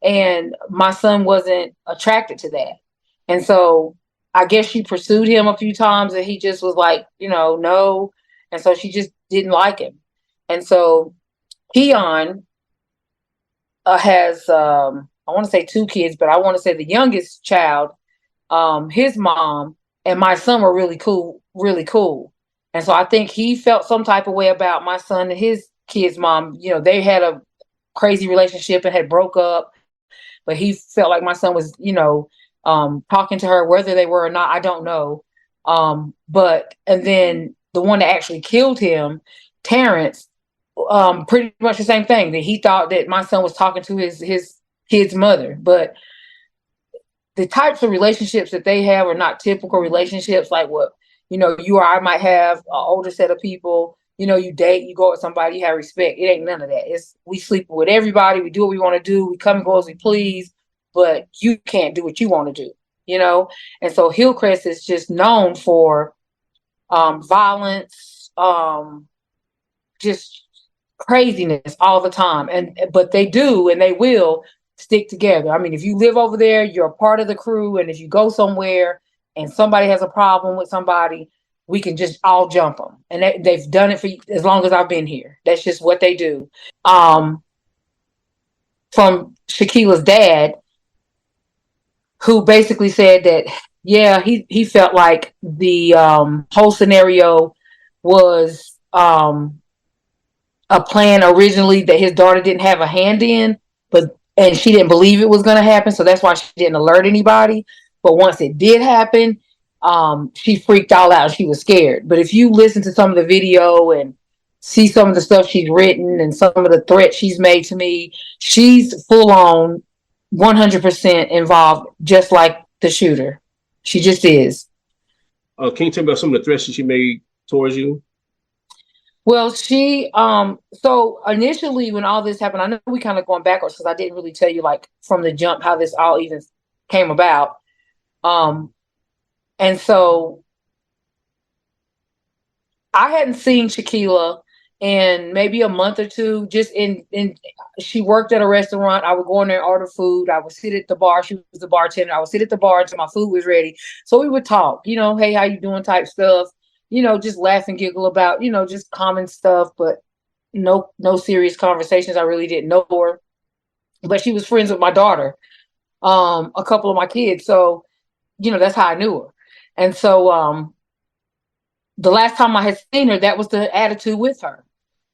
And my son wasn't attracted to that. And so I guess she pursued him a few times and he just was like, no. And so she just didn't like him. And so Keon has, I want to say 2 kids, but I want to say the youngest child, his mom and my son were really cool. And so I think he felt some type of way about my son and his kid's mom. They had a crazy relationship and had broke up, but he felt like my son was, talking to her, whether they were or not, I don't know. And then the one that actually killed him, Terrence, pretty much the same thing, that he thought that my son was talking to his kid's mother. But the types of relationships that they have are not typical relationships like what, you or I might have, an older set of people, you date, you go with somebody, you have respect. It ain't none of that. We sleep with everybody. We do what we want to do. We come and go as we please, but you can't do what you want to do, And so Hillcrest is just known for violence, just craziness all the time. But they do, and they will stick together. I mean, if you live over there, you're a part of the crew. And if you go somewhere and somebody has a problem with somebody, we can just all jump them. And they've done it for as long as I've been here. That's just what they do. From Shaquila's dad, who basically said that, yeah, he felt like the whole scenario was a plan originally that his daughter didn't have a hand in, but and she didn't believe it was going to happen, so that's why she didn't alert anybody. But once it did happen, she freaked all out. She was scared. But if you listen to some of the video and see some of the stuff she's written and some of the threats she's made to me, she's full on 100% involved, just like the shooter. She just is. Can you tell me about some of the threats that she made towards you? Well, so initially when all this happened, I know we kind of going backwards because I didn't really tell you like from the jump how this all even came about. Um, and so I hadn't seen Shaquila in maybe a month or two. She worked at a restaurant. I would go in there and order food. I would sit at the bar. She was the bartender. I would sit at the bar until my food was ready. So we would talk, hey, how you doing type stuff, just laugh and giggle about, just common stuff, but no serious conversations. I really didn't know her, but she was friends with my daughter, a couple of my kids. So, that's how I knew her. And so, the last time I had seen her, that was the attitude with her.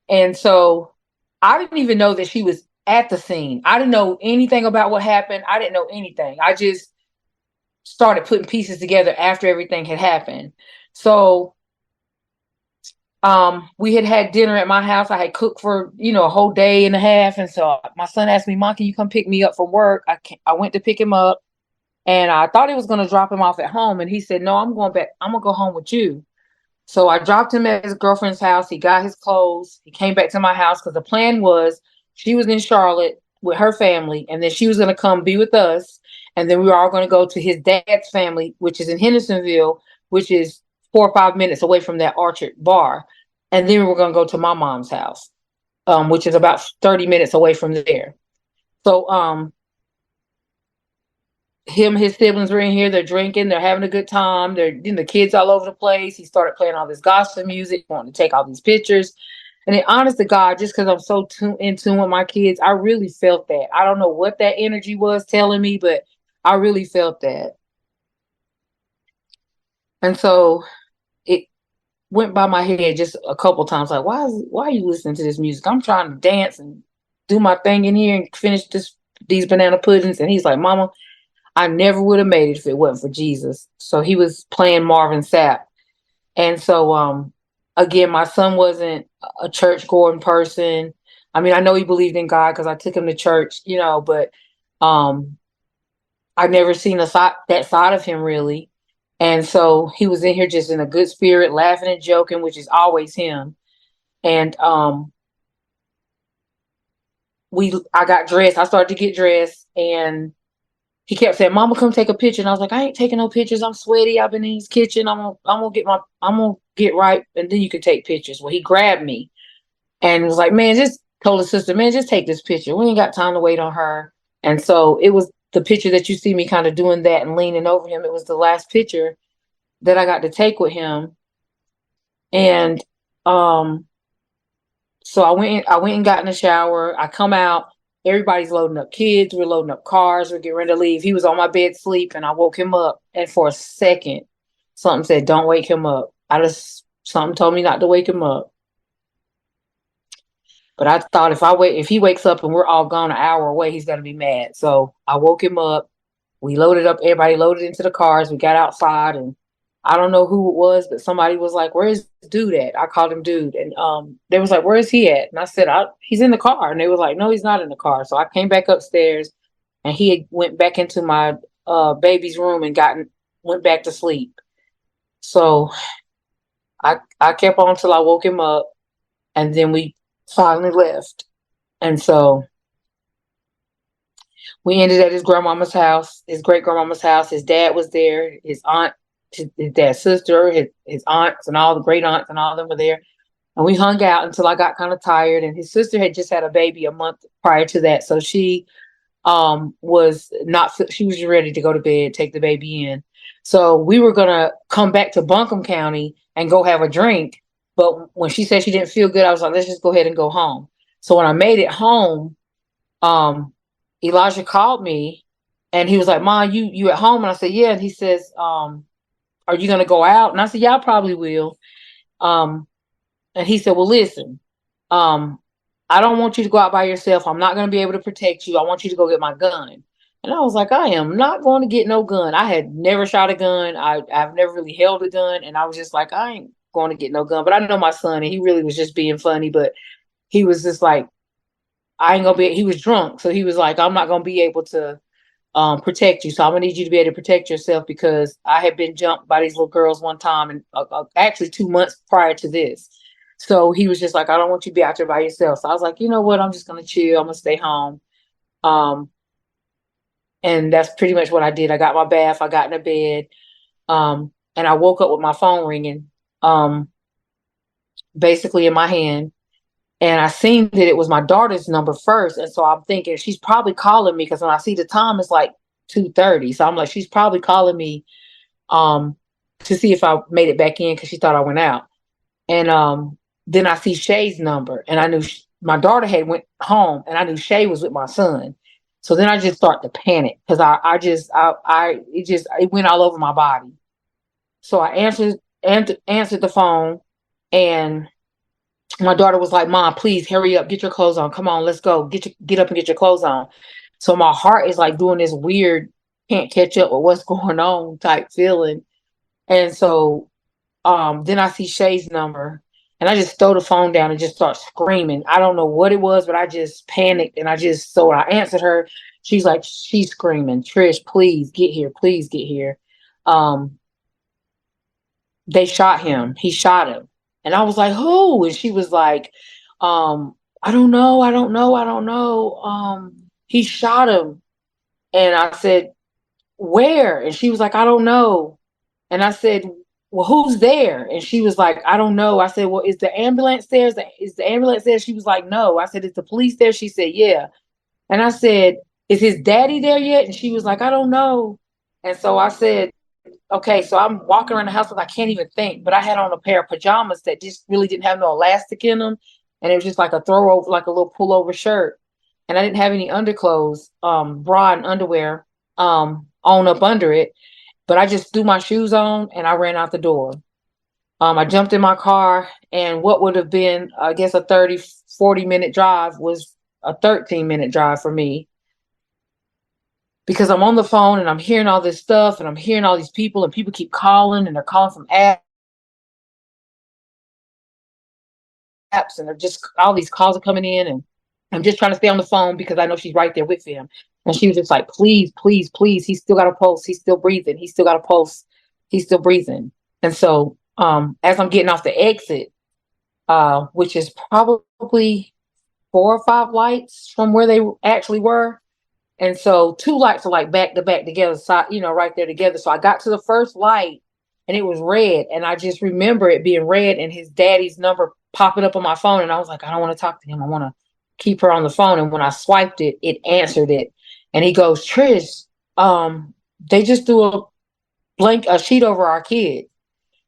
And so I didn't even know that she was at the scene. I didn't know anything about what happened. I didn't know anything. I just started putting pieces together after everything had happened. So we had dinner at my house. I had cooked for, a whole day and a half. And so my son asked me, Mom, can you come pick me up from work? I went to pick him up and I thought he was going to drop him off at home. And he said, no, I'm going back. I'm going to go home with you. So I dropped him at his girlfriend's house. He got his clothes. He came back to my house because the plan was she was in Charlotte with her family, and then she was going to come be with us. And then we were all going to go to his dad's family, which is in Hendersonville, which is 4 or 5 minutes away from that Orchard bar. And then we were going to go to my mom's house, which is about 30 minutes away from there. So his siblings were in here. They're drinking. They're having a good time. They're the kids all over the place. He started playing all this gospel music, wanting to take all these pictures. And then, honest to God, just because I'm so in tune with my kids, I really felt that. I don't know what that energy was telling me, but I really felt that. And so it went by my head just a couple times, like, why are you listening to this music? I'm trying to dance and do my thing in here and finish these banana puddings. And he's like, Mama, I never would have made it if it wasn't for Jesus. So he was playing Marvin Sapp. And so, again, my son wasn't a church going person. I mean, I know he believed in God because I took him to church, but I've never seen that side of him really. And so he was in here just in a good spirit, laughing and joking, which is always him. And I got dressed. I started to get dressed, and he kept saying, Mama, come take a picture. And I was like, I ain't taking no pictures. I'm sweaty. I've been in his kitchen. I'm gonna get right. And then you can take pictures. Well, he grabbed me and was like, told his sister, man, just take this picture. We ain't got time to wait on her. And so it was the picture that you see me kind of doing that and leaning over him. It was the last picture that I got to take with him. And, so I went and got in the shower. I come out. Everybody's loading up kids. We're loading up cars. We're getting ready to leave. He was on my bed sleep, and I woke him up. And for a second, something said, don't wake him up. Something told me not to wake him up. But I thought if he wakes up and we're all gone an hour away, he's going to be mad. So I woke him up. We loaded up. Everybody loaded into the cars. We got outside, and I don't know who it was, but somebody was like, where's dude at? I called him dude. And they was like, where is he at? And I said, he's in the car. And they were like, no, he's not in the car. So I came back upstairs, and he had went back into my baby's room and went back to sleep. So I kept on till I woke him up, and then we finally left. And so we ended at his grandmama's house, his great grandmama's house. His dad was there, his aunt, his dad's sister, his aunts, and all the great aunts, and all of them were there. And we hung out until I got kind of tired. And his sister had just had a baby a month prior to that, so she was ready to go to bed, take the baby in. So we were gonna come back to Buncombe County and go have a drink. But when she said she didn't feel good, I was like, let's just go ahead and go home. So when I made it home, Elijah called me, and he was like, Ma, you at home? And I said, yeah. And he says, are you going to go out? And I said, yeah, I probably will. And he said, well, listen, I don't want you to go out by yourself. I'm not going to be able to protect you. I want you to go get my gun. And I was like, I am not going to get no gun. I had never shot a gun. I've never really held a gun. And I was just like, I ain't going to get no gun. But I know my son, and he really was just being funny. But he was just like, I ain't going to be, he was drunk. So he was like, I'm not going to be able to protect you. So I'm gonna need you to be able to protect yourself, because I had been jumped by these little girls one time, and actually 2 months prior to this. So he was just like, I don't want you to be out there by yourself. So I was like, you know what? I'm just gonna chill. I'm gonna stay home. Um, and that's pretty much what I did. I got my bath. I got in the bed. And I woke up with my phone ringing, basically in my hand. And I seen that it was my daughter's number first. And so I'm thinking she's probably calling me, because when I see the time, it's like 2:30. So I'm like, she's probably calling me to see if I made it back in, because she thought I went out. And then I see Shay's number, and I knew my daughter had went home, and I knew Shay was with my son. So then I just start to panic, because it went all over my body. So I answered the phone, and my daughter was like, Mom, please hurry up, get your clothes on. Come on, let's go. Get up and get your clothes on. So my heart is like doing this weird, can't catch up with what's going on type feeling. And so then I see Shay's number, and I just throw the phone down and just start screaming. I don't know what it was, but I just panicked, and so when I answered her, she's screaming, Trish, please get here. Please get here. They shot him. He shot him. And I was like, who? And she was like, I don't know. I don't know. I don't know. He shot him. And I said, where? And she was like, I don't know. And I said, well, who's there? And she was like, I don't know. I said, well, is the ambulance there? Is the ambulance there? She was like, no. I said, is the police there? She said, yeah. And I said, is his daddy there yet? And she was like, I don't know. And so I said, okay, so I'm walking around the house and I can't even think, but I had on a pair of pajamas that just really didn't have no elastic in them. And it was just like a throw over, like a little pullover shirt. And I didn't have any underclothes, bra and underwear, on up under it. But I just threw my shoes on and I ran out the door. I jumped in my car, and what would have been, I guess, a 30, 40-minute drive was a 13-minute drive for me, because I'm on the phone and I'm hearing all this stuff, and I'm hearing all these people, and people keep calling, and they're calling from apps, and they're just, all these calls are coming in, and I'm just trying to stay on the phone because I know she's right there with him. And she was just like, please, please, please. He's still got a pulse. He's still breathing. He's still got a pulse. He's still breathing. And so as I'm getting off the exit, which is probably 4 or 5 lights from where they actually were. And so 2 lights are like back to back together, so, right there together. So I got to the first light and it was red. And I just remember it being red and his daddy's number popping up on my phone. And I was like, I don't want to talk to him. I want to keep her on the phone. And when I swiped it, it answered it. And he goes, Trish, they just threw a sheet over our kid.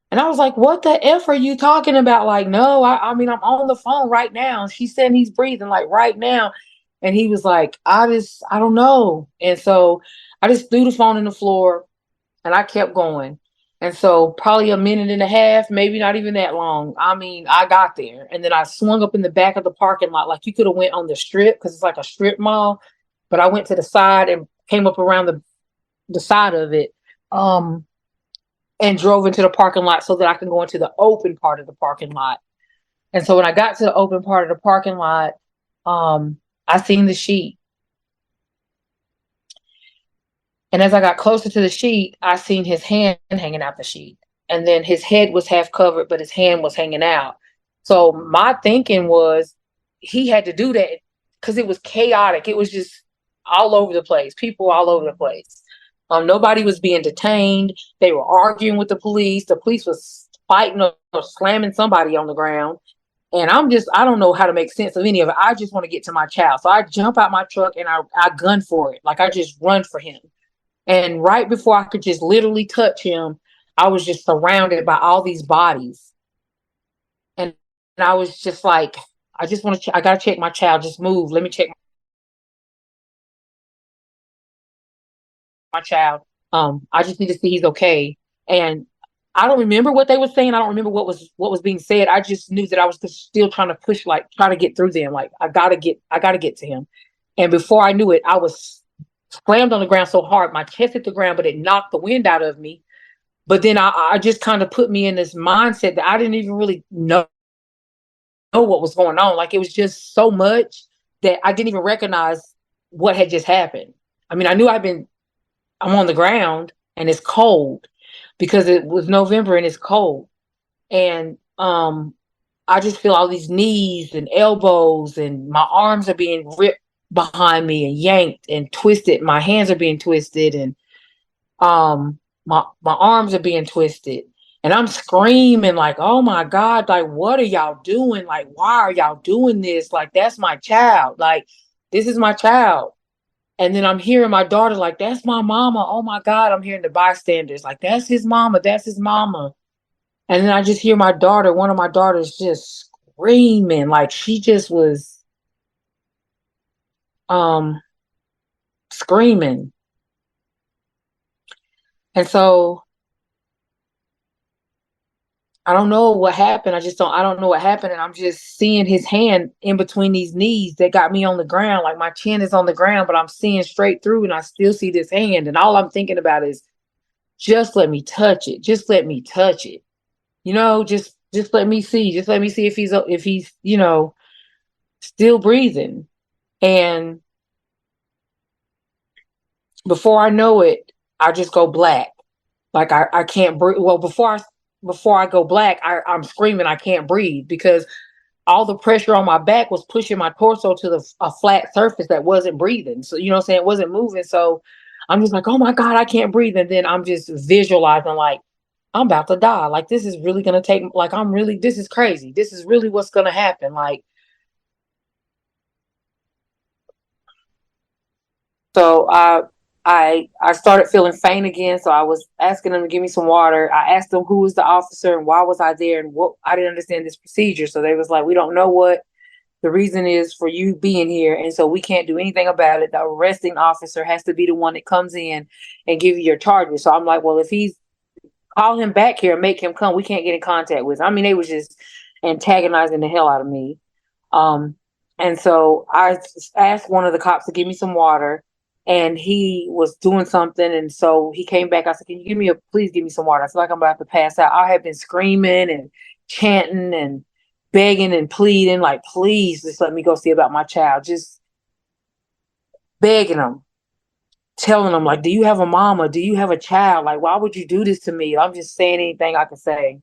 And I was like, what the F are you talking about? Like, no, I mean, I'm on the phone right now. She said he's breathing like right now. And he was like, I don't know. And so I just threw the phone in the floor and I kept going. And so probably a minute and a half, maybe not even that long. I mean, I got there, and then I swung up in the back of the parking lot. Like, you could have went on the strip, because it's like a strip mall, but I went to the side and came up around the side of it. And drove into the parking lot so that I can go into the open part of the parking lot. And so when I got to the open part of the parking lot, I seen the sheet. And as I got closer to the sheet, I seen his hand hanging out the sheet. And then his head was half covered, but his hand was hanging out. So my thinking was he had to do that because it was chaotic. It was just all over the place, people all over the place. Nobody was being detained. They were arguing with the police. The police was fighting or slamming somebody on the ground. And I don't know how to make sense of any of it. I just want to get to my child. So I jump out my truck and I gun for it. Like, I just run for him. And right before I could just literally touch him, I was just surrounded by all these bodies. And I was just like, I just want to, I got to check my child. Just move. Let me check my child. I just need to see he's okay. And I don't remember what they were saying. I don't remember what was being said. I just knew that I was just still trying to push, like try to get through them. Like I gotta get to him. And before I knew it, I was slammed on the ground so hard, my chest hit the ground, but it knocked the wind out of me. But then I just kind of put me in this mindset that I didn't even really know what was going on. Like it was just so much that I didn't even recognize what had just happened. I mean, I knew I'm on the ground and it's cold because it was November and it's cold. And I just feel all these knees and elbows and my arms are being ripped behind me and yanked and twisted. My hands are being twisted and my arms are being twisted. And I'm screaming like, oh my God, like, what are y'all doing? Like, why are y'all doing this? Like, that's my child. Like, this is my child. And then I'm hearing my daughter like, that's my mama. Oh my God. I'm hearing the bystanders like, that's his mama. That's his mama. And then I just hear my daughter, one of my daughters just screaming. Like she just was screaming. And so I don't know what happened. I don't know what happened. And I'm just seeing his hand in between these knees that got me on the ground. Like my chin is on the ground, but I'm seeing straight through and I still see this hand. And all I'm thinking about is just let me touch it. Just let me touch it. You know, just let me see. Just let me see if he's, you know, still breathing. And before I know it, I just go black. Like I can't breathe. Well, before I go black, I'm screaming I can't breathe because all the pressure on my back was pushing my torso to a flat surface that wasn't breathing. So, you know what I'm saying? It wasn't moving. So I'm just like, oh my God, I can't breathe. And then I'm just visualizing like, I'm about to die. Like, this is really going to take, like, this is crazy. This is really what's going to happen. Like, so I started feeling faint again. So I was asking them to give me some water. I asked them who was the officer and why was I there and what, I didn't understand this procedure. So they was like, we don't know what the reason is for you being here. And so we can't do anything about it. The arresting officer has to be the one that comes in and give you your charges. So I'm like, well, if he's call him back here and make him come, we can't get in contact with him. I mean, they was just antagonizing the hell out of me. And so I asked one of the cops to give me some water and he was doing something. And so he came back. I said, can you please give me some water? I feel like I'm about to pass out. I have been screaming and chanting and begging and pleading, like, please just let me go see about my child. Just begging him, telling him, like, do you have a mama? Do you have a child? Like, why would you do this to me? I'm just saying anything I can say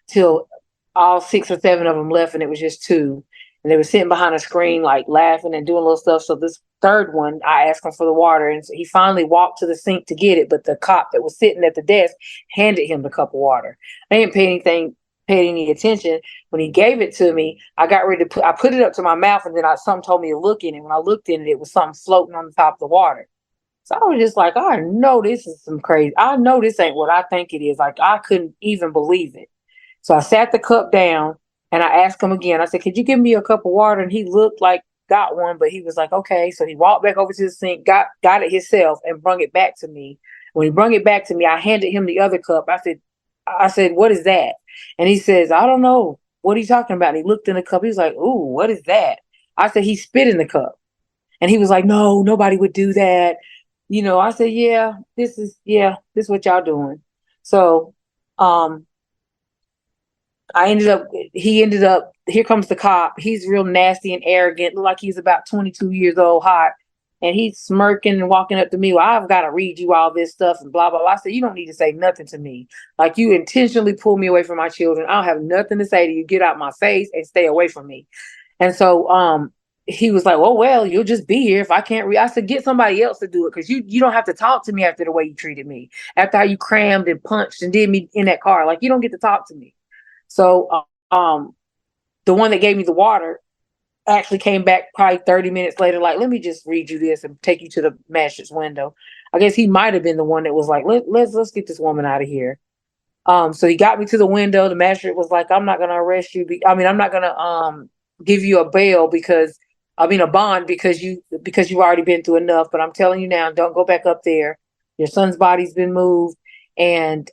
till all 6 or 7 of them left and it was just 2. And they were sitting behind a screen, like laughing and doing little stuff. So this third one, I asked him for the water and so he finally walked to the sink to get it. But the cop that was sitting at the desk handed him the cup of water. I didn't pay any attention. When he gave it to me, I got ready to I put it up to my mouth and then something told me to look in it. When I looked in it, it was something floating on the top of the water. So I was just like, I know this is some crazy. I know this ain't what I think it is. Like, I couldn't even believe it. So I sat the cup down and I asked him again. I said, could you give me a cup of water? And he looked like got one, but he was like, okay. So he walked back over to the sink, got it himself and brung it back to me. When he brung it back to me, I handed him the other cup. I said, what is that? And he says, I don't know. What are you talking about? And he looked in the cup. He was like, ooh, what is that? I said, he spit in the cup. And he was like, no, nobody would do that. You know, I said, this is what y'all doing. So, he ended up, here comes the cop. He's real nasty and arrogant, look like he's about 22 years old, hot. And he's smirking and walking up to me. Well, I've got to read you all this stuff and blah, blah, blah. I said, you don't need to say nothing to me. Like, you intentionally pull me away from my children. I don't have nothing to say to you. Get out my face and stay away from me. And so, he was like, well, you'll just be here if I can't read. I said, get somebody else to do it. Cause you don't have to talk to me after the way you treated me, after how you crammed and punched and did me in that car. Like, you don't get to talk to me. So, the one that gave me the water actually came back probably 30 minutes later, like, let me just read you this and take you to the magistrate's window. I guess he might have been the one that was like, let's get this woman out of here. So he got me to the window. The magistrate was like, I'm not going to arrest you. I'm not going to give you a bond because you've already been through enough. But I'm telling you now, don't go back up there. Your son's body's been moved. and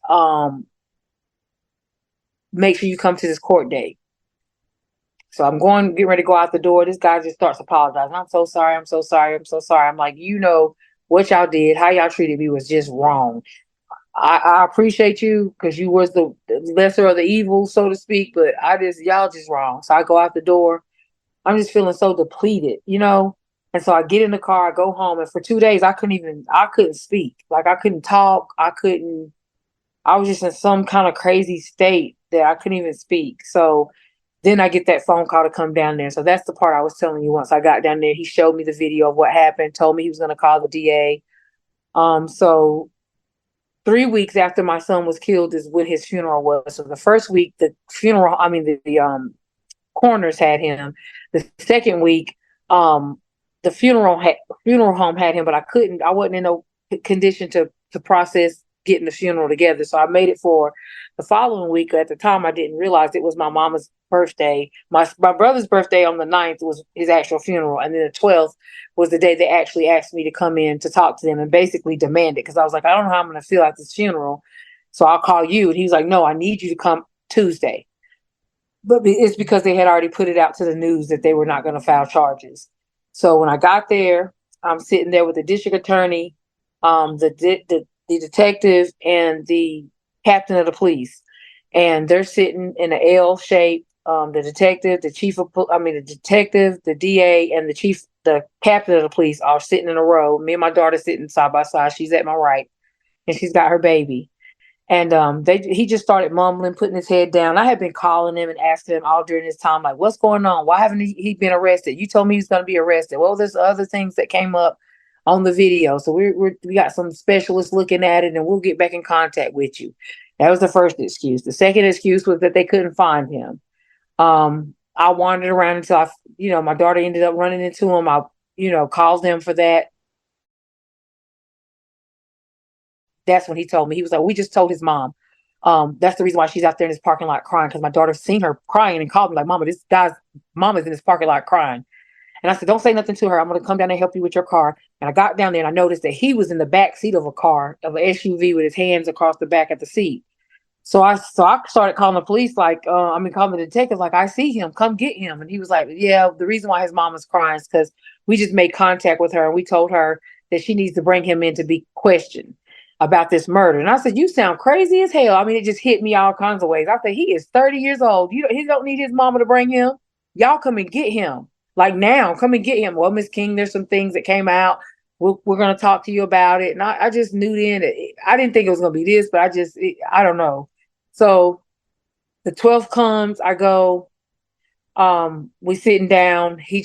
make sure you come to this court date. So I'm getting ready to go out the door. This guy just starts apologizing. I'm so sorry. I'm so sorry. I'm so sorry. I'm like, what y'all did, how y'all treated me was just wrong. I appreciate you because you was the lesser of the evil, so to speak, but y'all just wrong. So I go out the door. I'm just feeling so depleted, And so I get in the car, I go home, and for 2 days I couldn't speak. Like I couldn't talk. I was just in some kind of crazy state that I couldn't even speak. So then I get that phone call to come down there. So that's the part I was telling you. Once I got down there, he showed me the video of what happened, told me he was going to call the DA. So 3 weeks after my son was killed is when his funeral was. So the first week, the coroners had him. The second week, the funeral home had him, but I wasn't in no condition to process getting the funeral together. So I made it for the following week. At the time, I didn't realize it was my mama's birthday. My brother's birthday on the 9th was his actual funeral. And then the 12th was the day they actually asked me to come in to talk to them and basically demand it. Because I was like, I don't know how I'm going to feel at this funeral. So I'll call you. And he was like, no, I need you to come Tuesday. But it's because they had already put it out to the news that they were not going to file charges. So when I got there, I'm sitting there with the district attorney, the detective, and the captain of the police, and they're sitting in an L shape. The detective, the detective, the DA, and the captain of the police are sitting in a row. Me and my daughter sitting side by side. She's at my right, and she's got her baby. And he just started mumbling, putting his head down. I had been calling him and asking him all during this time, like, what's going on? Why haven't he been arrested? You told me he was going to be arrested. Well, there's other things that came up on the video. So we got some specialists looking at it, and we'll get back in contact with you. That was the first excuse. The second excuse was that they couldn't find him. I wandered around until my daughter ended up running into him. I, called them for that. That's when he told me. He was like, we just told his mom. That's the reason why she's out there in this parking lot crying, because my daughter's seen her crying and called me like, Mama, this guy's mama's in this parking lot crying. And I said, don't say nothing to her. I'm going to come down and help you with your car. And I got down there and I noticed that he was in the back seat of an SUV with his hands across the back of the seat. So I started calling the police, calling the detectives, like, I see him, come get him. And he was like, yeah, the reason why his mama's crying is because we just made contact with her and we told her that she needs to bring him in to be questioned about this murder. And I said, you sound crazy as hell. I mean, it just hit me all kinds of ways. I said, he is 30 years old. He don't need his mama to bring him. Y'all come and get him. Like now, come and get him. Well, Miss King, there's some things that came out. We're going to talk to you about it. And I just knew then that I didn't think it was going to be this, but I don't know. So the 12th comes, I go, we sitting down. He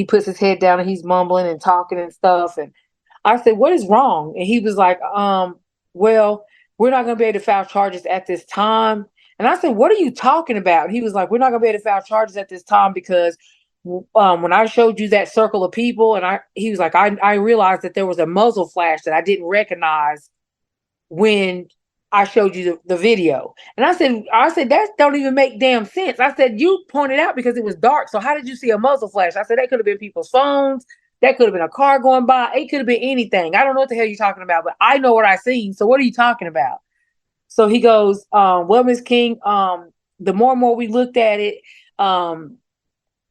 puts his head down and he's mumbling and talking and stuff. And I said, what is wrong? And he was like, well, we're not going to be able to file charges at this time. And I said, what are you talking about? And he was like, we're not going to be able to file charges at this time because when I showed you that circle of people, and he was like, I realized that there was a muzzle flash that I didn't recognize when I showed you the video. And I said, that don't even make damn sense. I said, you pointed out because it was dark. So how did you see a muzzle flash? I said, that could have been people's phones. That could have been a car going by. It could have been anything. I don't know what the hell you're talking about, but I know what I seen. So what are you talking about? So he goes, well, Ms. King, the more and more we looked at it,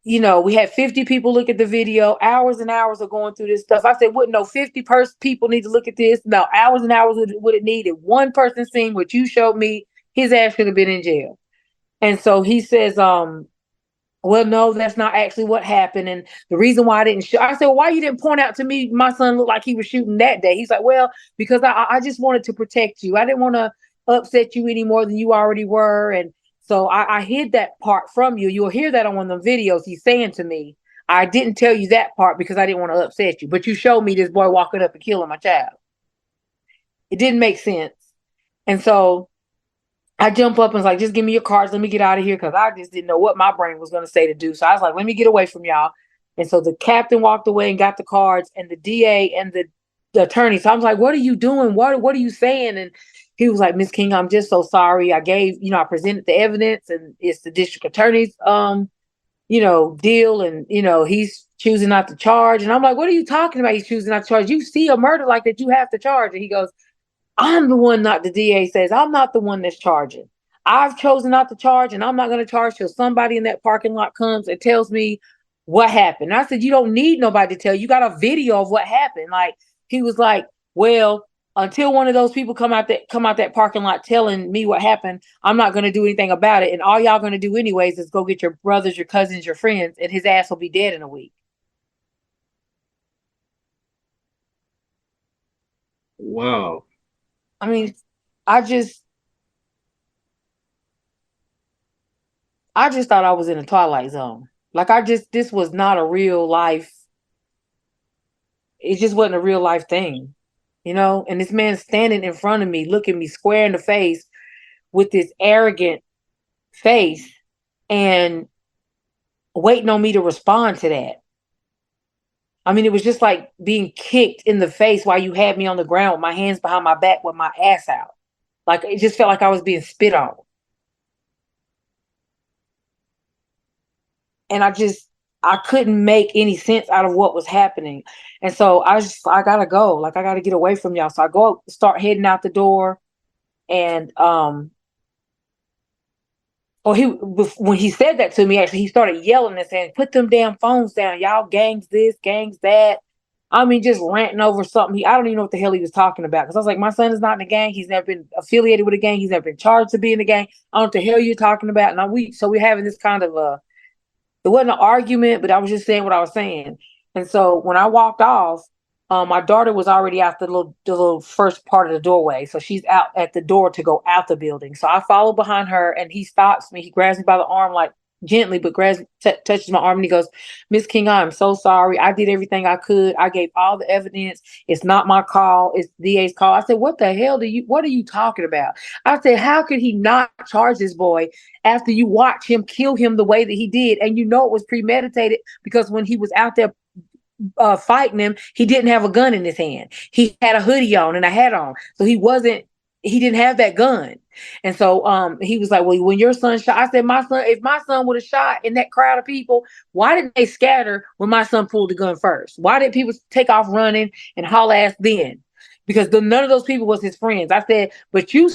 we had 50 people look at the video, hours and hours of going through this stuff. I said, wouldn't no 50 people need to look at this? No, hours and hours would it need. If one person seen what you showed me, his ass could have been in jail. And so he says, well, no, that's not actually what happened. And the reason why I didn't show, I said, well, why you didn't point out to me my son looked like he was shooting that day? He's like, well, because I just wanted to protect you. I didn't want to upset you any more than you already were. And so I hid that part from you. You'll hear that on one of the videos. He's saying to me, I didn't tell you that part because I didn't want to upset you. But you showed me this boy walking up and killing my child. It didn't make sense. And so I jump up and was like, just give me your cards. Let me get out of here because I just didn't know what my brain was going to say to do. So I was like, let me get away from y'all. And so the captain walked away and got the cards, and the DA and the attorney. So I was like, what are you doing? What are you saying? And he was like, Miss King, I'm just so sorry. I presented the evidence, and it's the district attorney's, deal. And, he's choosing not to charge. And I'm like, what are you talking about? He's choosing not to charge. You see a murder like that, you have to charge. And he goes, I'm the one, not the DA says, I'm not the one that's charging. I've chosen not to charge, and I'm not going to charge till somebody in that parking lot comes and tells me what happened. I said, you don't need nobody to tell you. You got a video of what happened. Like, he was like, well, until one of those people come out that parking lot telling me what happened, I'm not going to do anything about it. And all y'all going to do anyways is go get your brothers, your cousins, your friends, and his ass will be dead in a week. Wow. I mean, I just I just thought I was in a Twilight Zone. Like, this was not a real life. It just wasn't a real life thing, you know? And this man standing in front of me, looking me square in the face with this arrogant face and waiting on me to respond to that. I mean, it was just like being kicked in the face while you had me on the ground with my hands behind my back with my ass out. Like, it just felt like I was being spit on. And I couldn't make any sense out of what was happening. And so I gotta go. Like, I gotta get away from y'all. So I go start heading out the door. And when he said that to me, actually, he started yelling and saying, put them damn phones down. Y'all gangs this, gangs that. I mean, just ranting over something. I don't even know what the hell he was talking about. Because I was like, my son is not in a gang. He's never been affiliated with a gang. He's never been charged to be in a gang. I don't know what the hell you're talking about. And so we're having this kind of it wasn't an argument, but I was just saying what I was saying. And so when I walked off, my daughter was already out the little first part of the doorway. So she's out at the door to go out the building. So I follow behind her, and he stops me. He grabs me by the arm, like gently, but touches my arm, and he goes, Miss King, I'm so sorry. I did everything I could. I gave all the evidence. It's not my call. It's DA's call. I said, what the hell what are you talking about? I said, how could he not charge this boy after you watch him kill him the way that he did? And you know it was premeditated, because when he was out there fighting him, he didn't have a gun in his hand. He had a hoodie on and a hat on. So he didn't have that gun. And so he was like, well, when your son shot, I said, if my son would have shot in that crowd of people, why didn't they scatter when my son pulled the gun first? Why did people take off running and haul ass then? Because none of those people was his friends. I said, but you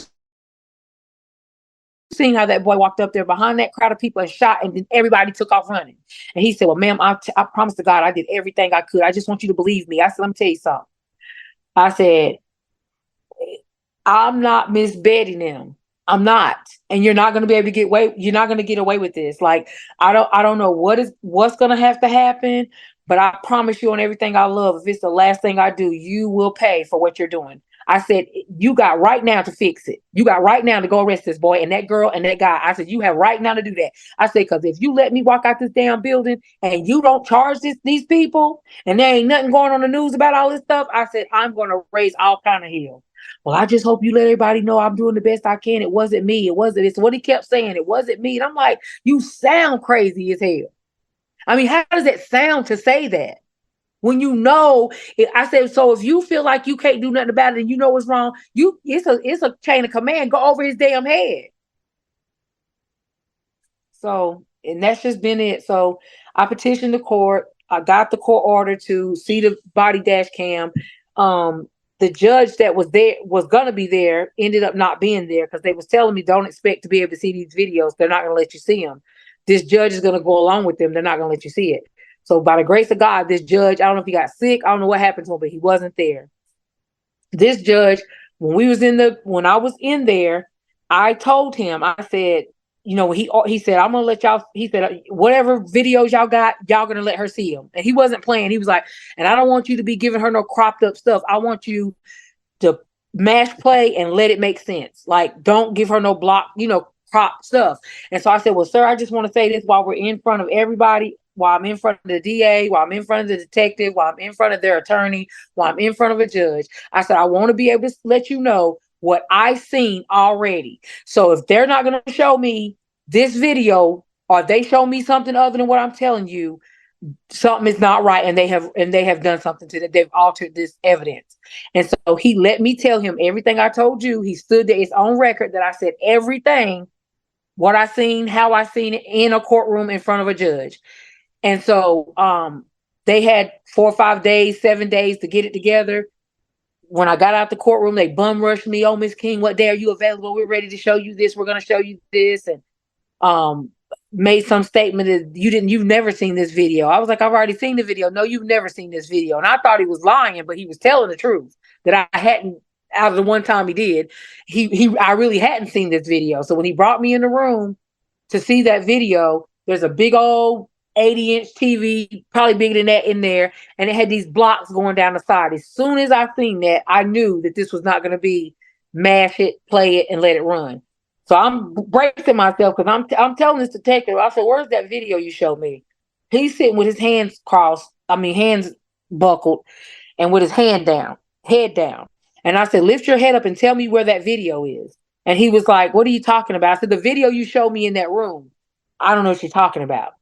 seen how that boy walked up there behind that crowd of people and shot, and then everybody took off running. And he said, well, ma'am, I promise to God, I did everything I could. I just want you to believe me. I said, let me tell you something. I said, I'm not Miss Betty them. I'm not. And you're not going to be able to get away. You're not going to get away with this. Like, I don't know what's going to have to happen, but I promise you on everything I love, if it's the last thing I do, you will pay for what you're doing. I said, you got right now to fix it. You got right now to go arrest this boy and that girl and that guy. I said, you have right now to do that. I said, because if you let me walk out this damn building and you don't charge these people, and there ain't nothing going on the news about all this stuff, I said, I'm going to raise all kind of hell. Well, I just hope you let everybody know I'm doing the best I can. It wasn't me. It wasn't. It's what he kept saying. It wasn't me. And I'm like, you sound crazy as hell. I mean, how does it sound to say that? When you know, I said, so if you feel like you can't do nothing about it and you know what's wrong, it's a chain of command. Go over his damn head. So, and that's just been it. So I petitioned the court. I got the court order to see the body dash cam. The judge that was gonna be there ended up not being there, because they was telling me, don't expect to be able to see these videos. They're not gonna let you see them. This judge is gonna go along with them. They're not gonna let you see it. So by the grace of God, this judge, I don't know if he got sick, I don't know what happened to him, but he wasn't there. This judge, when I was in there, I told him, I said, he said, I'm gonna let y'all, he said, whatever videos y'all got, y'all gonna let her see them. And he wasn't playing. He was like, and I don't want you to be giving her no cropped up stuff. I want you to mash play and let it make sense. Like, don't give her no block, crop stuff. And so I said, well, sir, I just want to say this while we're in front of everybody, while I'm in front of the DA, while I'm in front of the detective, while I'm in front of their attorney, while I'm in front of a judge. I said, I want to be able to let you know what I've seen already. So if they're not going to show me this video, or they show me something other than what I'm telling you, something is not right, and they have done something to that. They've altered this evidence. And so he let me tell him everything I told you. He stood there, it's on record that I said everything, what I seen, how I seen it, in a courtroom in front of a judge. And so they had 4 or 5 days, 7 days to get it together. when I got out the courtroom, they bum rushed me. Oh, Miss King, what day are you available? We're ready to show you this. We're going to show you this. And um, made some statement that you've never seen this video. I was like, I've already seen the video. No, you've never seen this video. And I thought he was lying, but he was telling the truth that I hadn't. Out of the one time he did, I really hadn't seen this video. So when he brought me in the room to see that video, there's a big old 80-inch TV, probably bigger than that in there, and it had these blocks going down the side. As soon as I seen that, I knew that this was not going to be mash it, play it, and let it run. So I'm bracing myself because I'm telling this detective, I said, "Where's that video you showed me?" He's sitting with his hands crossed, hands buckled, and with his head down. And I said, "Lift your head up and tell me where that video is." And he was like, "What are you talking about?" I said, "The video you showed me in that room. I don't know what you're talking about."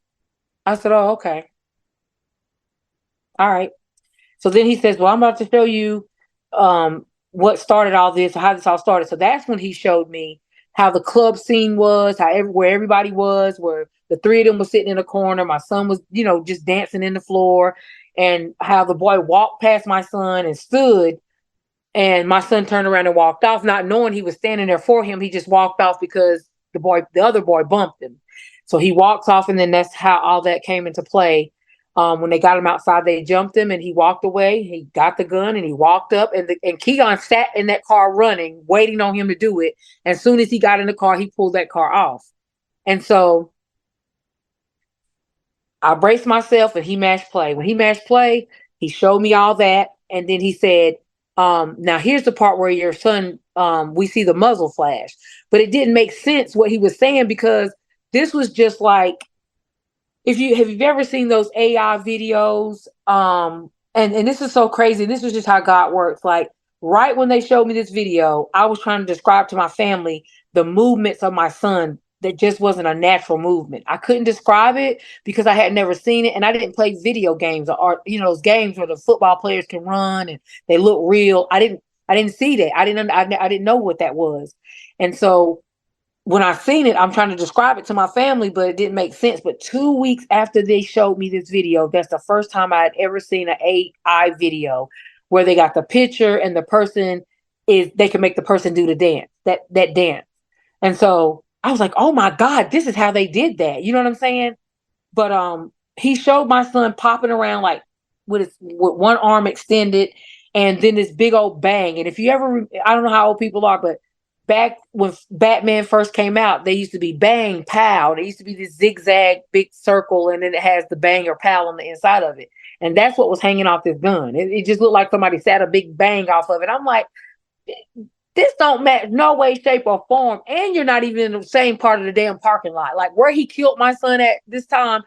I said, "Oh, okay. All right." So then he says, "Well, I'm about to show you what started all this, how this all started." So that's when he showed me how the club scene was, where everybody was, where the three of them was sitting in a corner. My son was, just dancing in the floor, and how the boy walked past my son and stood, and my son turned around and walked off, not knowing he was standing there for him. He just walked off because the other boy bumped him. So he walks off, and then that's how all that came into play. When they got him outside, they jumped him, and he walked away. He got the gun, and he walked up, and Keon sat in that car running, waiting on him to do it. As soon as he got in the car, he pulled that car off. And so I braced myself, and he mashed play. When he mashed play, he showed me all that, and then he said, "Now here's the part where your son, we see the muzzle flash." But it didn't make sense what he was saying, because this was just like, if you have you ever seen those AI videos, and this is so crazy. This is just how God works. Like, right when they showed me this video, I was trying to describe to my family the movements of my son that just wasn't a natural movement. I couldn't describe it because I had never seen it, and I didn't play video games, or those games where the football players can run and they look real. I didn't see that. I didn't know what that was. And so when I seen it, I'm trying to describe it to my family, but it didn't make sense. But 2 weeks after they showed me this video, that's the first time I had ever seen an AI video where they got the picture, and the person they can make the person do the dance, that dance. And so I was like, "Oh my God, this is how they did that." You know what I'm saying? But he showed my son popping around, like with one arm extended, and then this big old bang. And if you ever, I don't know how old people are, but back when Batman first came out, they used to be bang, pow. There used to be this zigzag big circle, and then it has the bang or pow on the inside of it. And that's what was hanging off this gun. It just looked like somebody sat a big bang off of it. I'm like, this don't match no way, shape, or form. And you're not even in the same part of the damn parking lot. Like, where he killed my son at this time,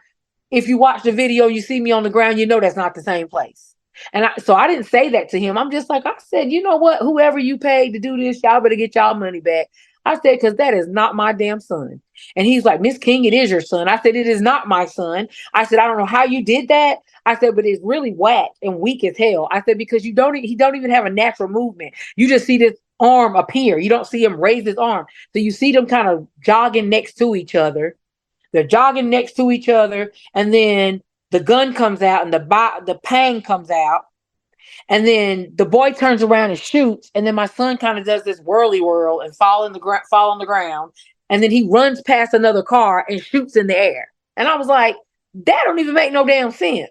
if you watch the video, you see me on the ground, that's not the same place. And so I didn't say that to him. I'm just like, I said, "You know what? Whoever you paid to do this, y'all better get y'all money back." I said, "Because that is not my damn son." And he's like, "Miss King, it is your son." I said, "It is not my son." I said, "I don't know how you did that." I said, "But it's really whack and weak as hell." I said, "Because he don't even have a natural movement. You just see this arm appear. You don't see him raise his arm. So you see them kind of jogging next to each other. They're jogging next to each other, and then the gun comes out, and the pang comes out, and then the boy turns around and shoots, and then my son kind of does this whirly whirl and fall on the ground, and then he runs past another car and shoots in the air. And I was like, that don't even make no damn sense.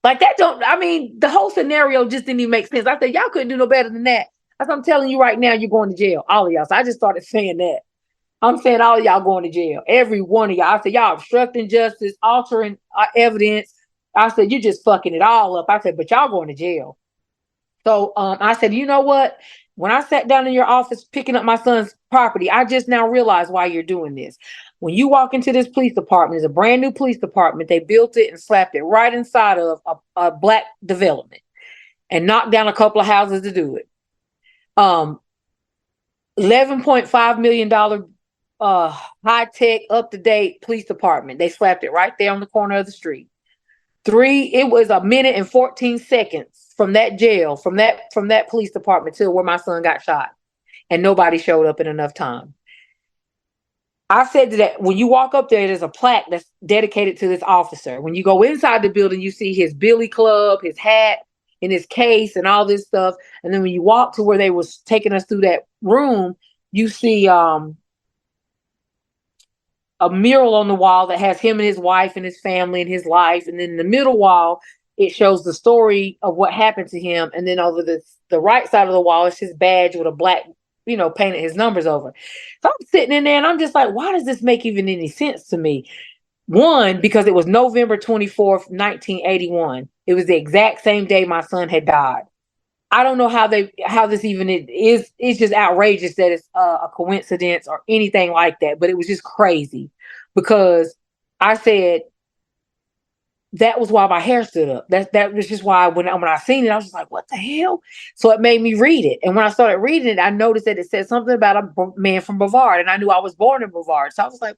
Like, the whole scenario just didn't even make sense. I said, y'all couldn't do no better than that. I'm telling you right now, you're going to jail, all of y'all. So I just started saying that. I'm saying all of y'all going to jail. Every one of y'all. I said, y'all obstructing justice, altering evidence. I said, you're just fucking it all up. I said, but y'all going to jail. So I said, "You know what? When I sat down in your office picking up my son's property, I just now realized why you're doing this. When you walk into this police department, it's a brand new police department. They built it and slapped it right inside of a black development and knocked down a couple of houses to do it. $11.5 million high-tech, up-to-date police department. They slapped it right there on the corner of the street. It was a minute and 14 seconds from that jail, from that police department to where my son got shot. And nobody showed up in enough time. I said that when you walk up there's a plaque that's dedicated to this officer. When you go inside the building, you see his billy club, his hat, in his case and all this stuff. And then when you walk to where they was taking us through that room, you see a mural on the wall that has him and his wife and his family and his life. And then in the middle wall, it shows the story of what happened to him. And then over the right side of the wall is his badge with a black, painted his numbers over. So I'm sitting in there and I'm just like, why does this make even any sense to me? One, because it was November 24th, 1981. It was the exact same day my son had died. I don't know how this even is. It's just outrageous that it's a coincidence or anything like that. But it was just crazy because I said that was why my hair stood up. That was just why when I seen it, I was just like, what the hell? So it made me read it. And when I started reading it, I noticed that it said something about a man from Brevard, and I knew I was born in Brevard. So I was like,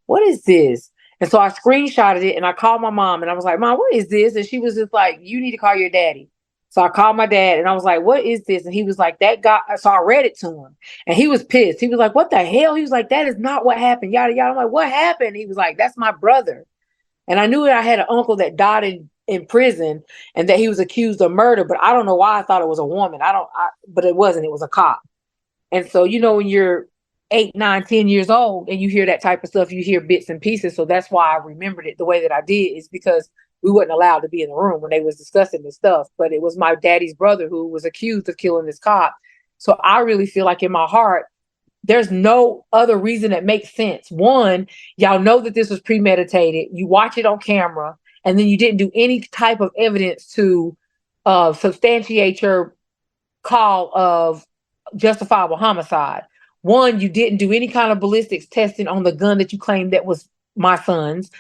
what is this? And so I screenshotted it and I called my mom and I was like, Mom, what is this? And she was just like, you need to call your daddy. So I called my dad and I was like, what is this? And he was like, that guy. So I read it to him and he was pissed. He was like, what the hell? He was like, that is not what happened. Yada, yada. I'm like, what happened? He was like, that's my brother. And I knew that I had an uncle that died in prison and that he was accused of murder, but I don't know why I thought it was a woman. But it wasn't. It was a cop. And so, when you're 8, 9, 10 years old and you hear that type of stuff, you hear bits and pieces. So that's why I remembered it the way that I did, is because we weren't allowed to be in the room when they was discussing this stuff. But it was my daddy's brother who was accused of killing this cop. So I really feel like in my heart, there's no other reason that makes sense. One, y'all know that this was premeditated. You watch it on camera, and then you didn't do any type of evidence to substantiate your call of justifiable homicide. One, you didn't do any kind of ballistics testing on the gun that you claimed that was my son's.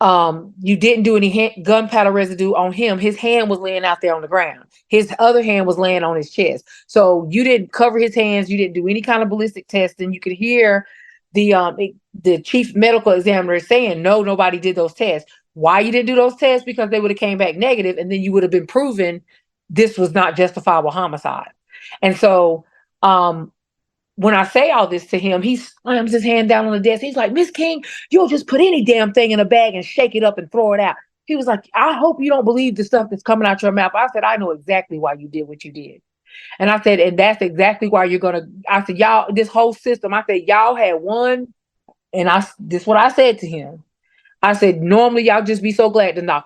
You didn't do any gunpowder residue on him. His hand was laying out there on the ground. His other hand was laying on his chest. So you didn't cover his hands. You didn't do any kind of ballistic testing. You could hear the chief medical examiner saying, no, nobody did those tests. Why you didn't do those tests? Because they would have came back negative, and then you would have been proven this was not justifiable homicide. And so when I say all this to him, he slams his hand down on the desk. He's like, Miss King, you'll just put any damn thing in a bag and shake it up and throw it out. He was like, I hope you don't believe the stuff that's coming out your mouth. I said, I know exactly why you did what you did. And I said, and that's exactly why I said, y'all, this whole system, I said, y'all had one. And this is what I said to him. I said, normally y'all just be so glad to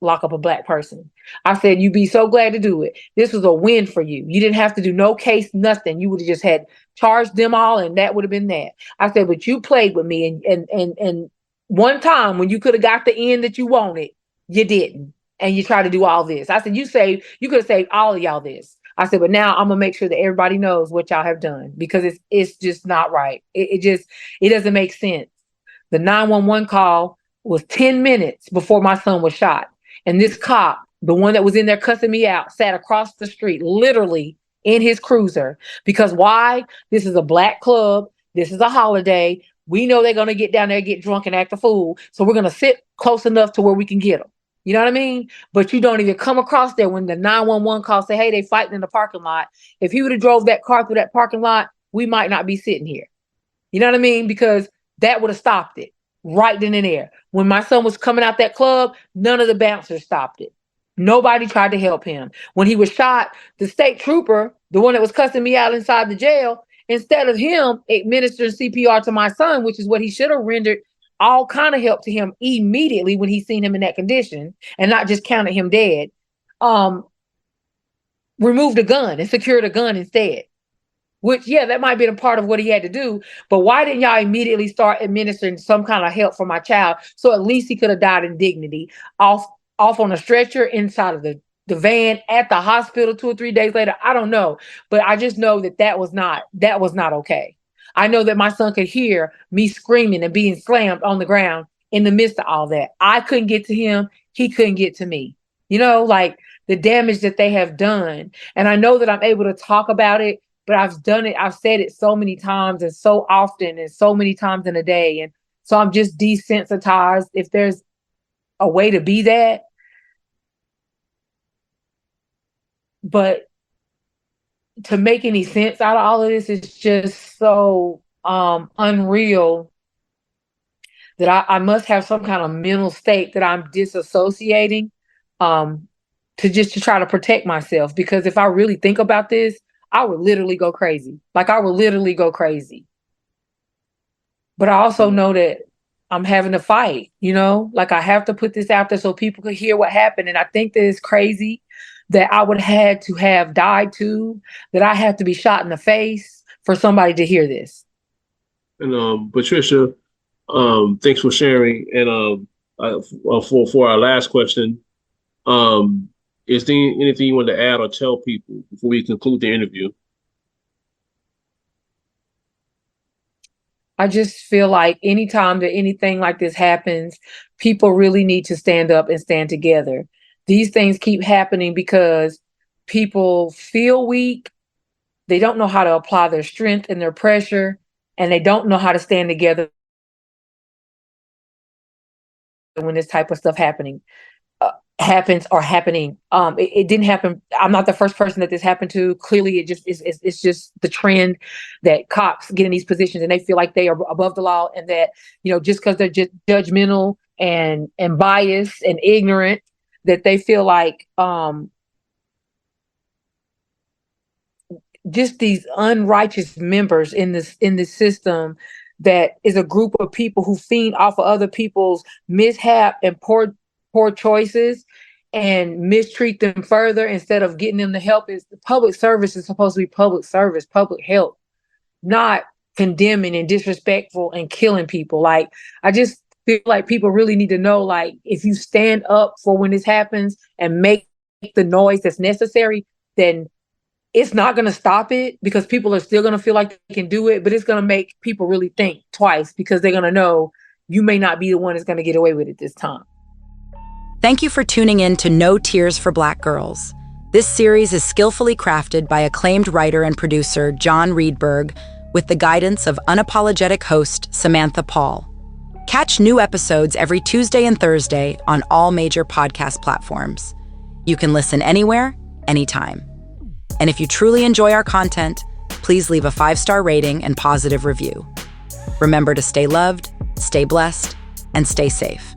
lock up a black person. I said, you'd be so glad to do it. This was a win for you. You didn't have to do no case, nothing. You would have just had charged them all, and that would have been that. I said, but you played with me, and one time when you could have got the end that you wanted, you didn't, and you tried to do all this. I said, you could have saved all of y'all this. I said, but now I'm gonna make sure that everybody knows what y'all have done, because it's just not right. It doesn't make sense. The 911 call was 10 minutes before my son was shot. And this cop, the one that was in there cussing me out, sat across the street, literally in his cruiser. Because why? This is a black club. This is a holiday. We know they're going to get down there, get drunk and act a fool. So we're going to sit close enough to where we can get them. You know what I mean? But you don't even come across there when the 911 call say, hey, they fighting in the parking lot. If he would have drove that car through that parking lot, we might not be sitting here. You know what I mean? Because that would have stopped it right then and there. When my son was coming out that club, none of the bouncers stopped it. Nobody tried to help him. When he was shot, the state trooper, the one that was cussing me out inside the jail, instead of him administering CPR to my son, which is what he should have rendered all kind of help to him immediately when he seen him in that condition and not just counted him dead, removed a gun and secured a gun instead. Which, yeah, that might be a part of what he had to do. But why didn't y'all immediately start administering some kind of help for my child, so at least he could have died in dignity, off on a stretcher inside of the van at the hospital 2 or 3 days later? I don't know. But I just know that was not okay. I know that my son could hear me screaming and being slammed on the ground in the midst of all that. I couldn't get to him. He couldn't get to me. Like the damage that they have done. And I know that I'm able to talk about it, but I've done it. I've said it so many times and so often and so many times in a day. And so I'm just desensitized. If there's a way to be that, but to make any sense out of all of this is just so unreal that I must have some kind of mental state that I'm disassociating. to try to protect myself, because if I really think about this, I would literally go crazy. Like I would literally go crazy. But I also know that I'm having to fight, like I have to put this out there so people could hear what happened. And I think that it's crazy that I would have to have died too, that I have to be shot in the face for somebody to hear this. And Patricia, thanks for sharing. And for our last question, is there anything you want to add or tell people before we conclude the interview? I just feel like anytime that anything like this happens, people really need to stand up and stand together. These things keep happening because people feel weak. They don't know how to apply their strength and their pressure, and they don't know how to stand together when this type of stuff happens or happening. It didn't happen. I'm not the first person that this happened to. Clearly, it's just the trend that cops get in these positions and they feel like they are above the law, and that just because they're just judgmental and biased and ignorant, that they feel like just these unrighteous members in this system, that is a group of people who feed off of other people's mishap and poor choices and mistreat them further instead of getting them the help. Is public service is supposed to be public service, public help, not condemning and disrespectful and killing people. Like, I just feel like people really need to know, like, if you stand up for when this happens and make the noise that's necessary, then it's not going to stop it, because people are still going to feel like they can do it, but it's going to make people really think twice, because they're going to know you may not be the one that's going to get away with it this time. Thank you for tuning in to No Tears for Black Girls. This series is skillfully crafted by acclaimed writer and producer John Reedberg, with the guidance of unapologetic host Samantha Paul. Catch new episodes every Tuesday and Thursday on all major podcast platforms. You can listen anywhere, anytime. And if you truly enjoy our content, please leave a 5-star rating and positive review. Remember to stay loved, stay blessed, and stay safe.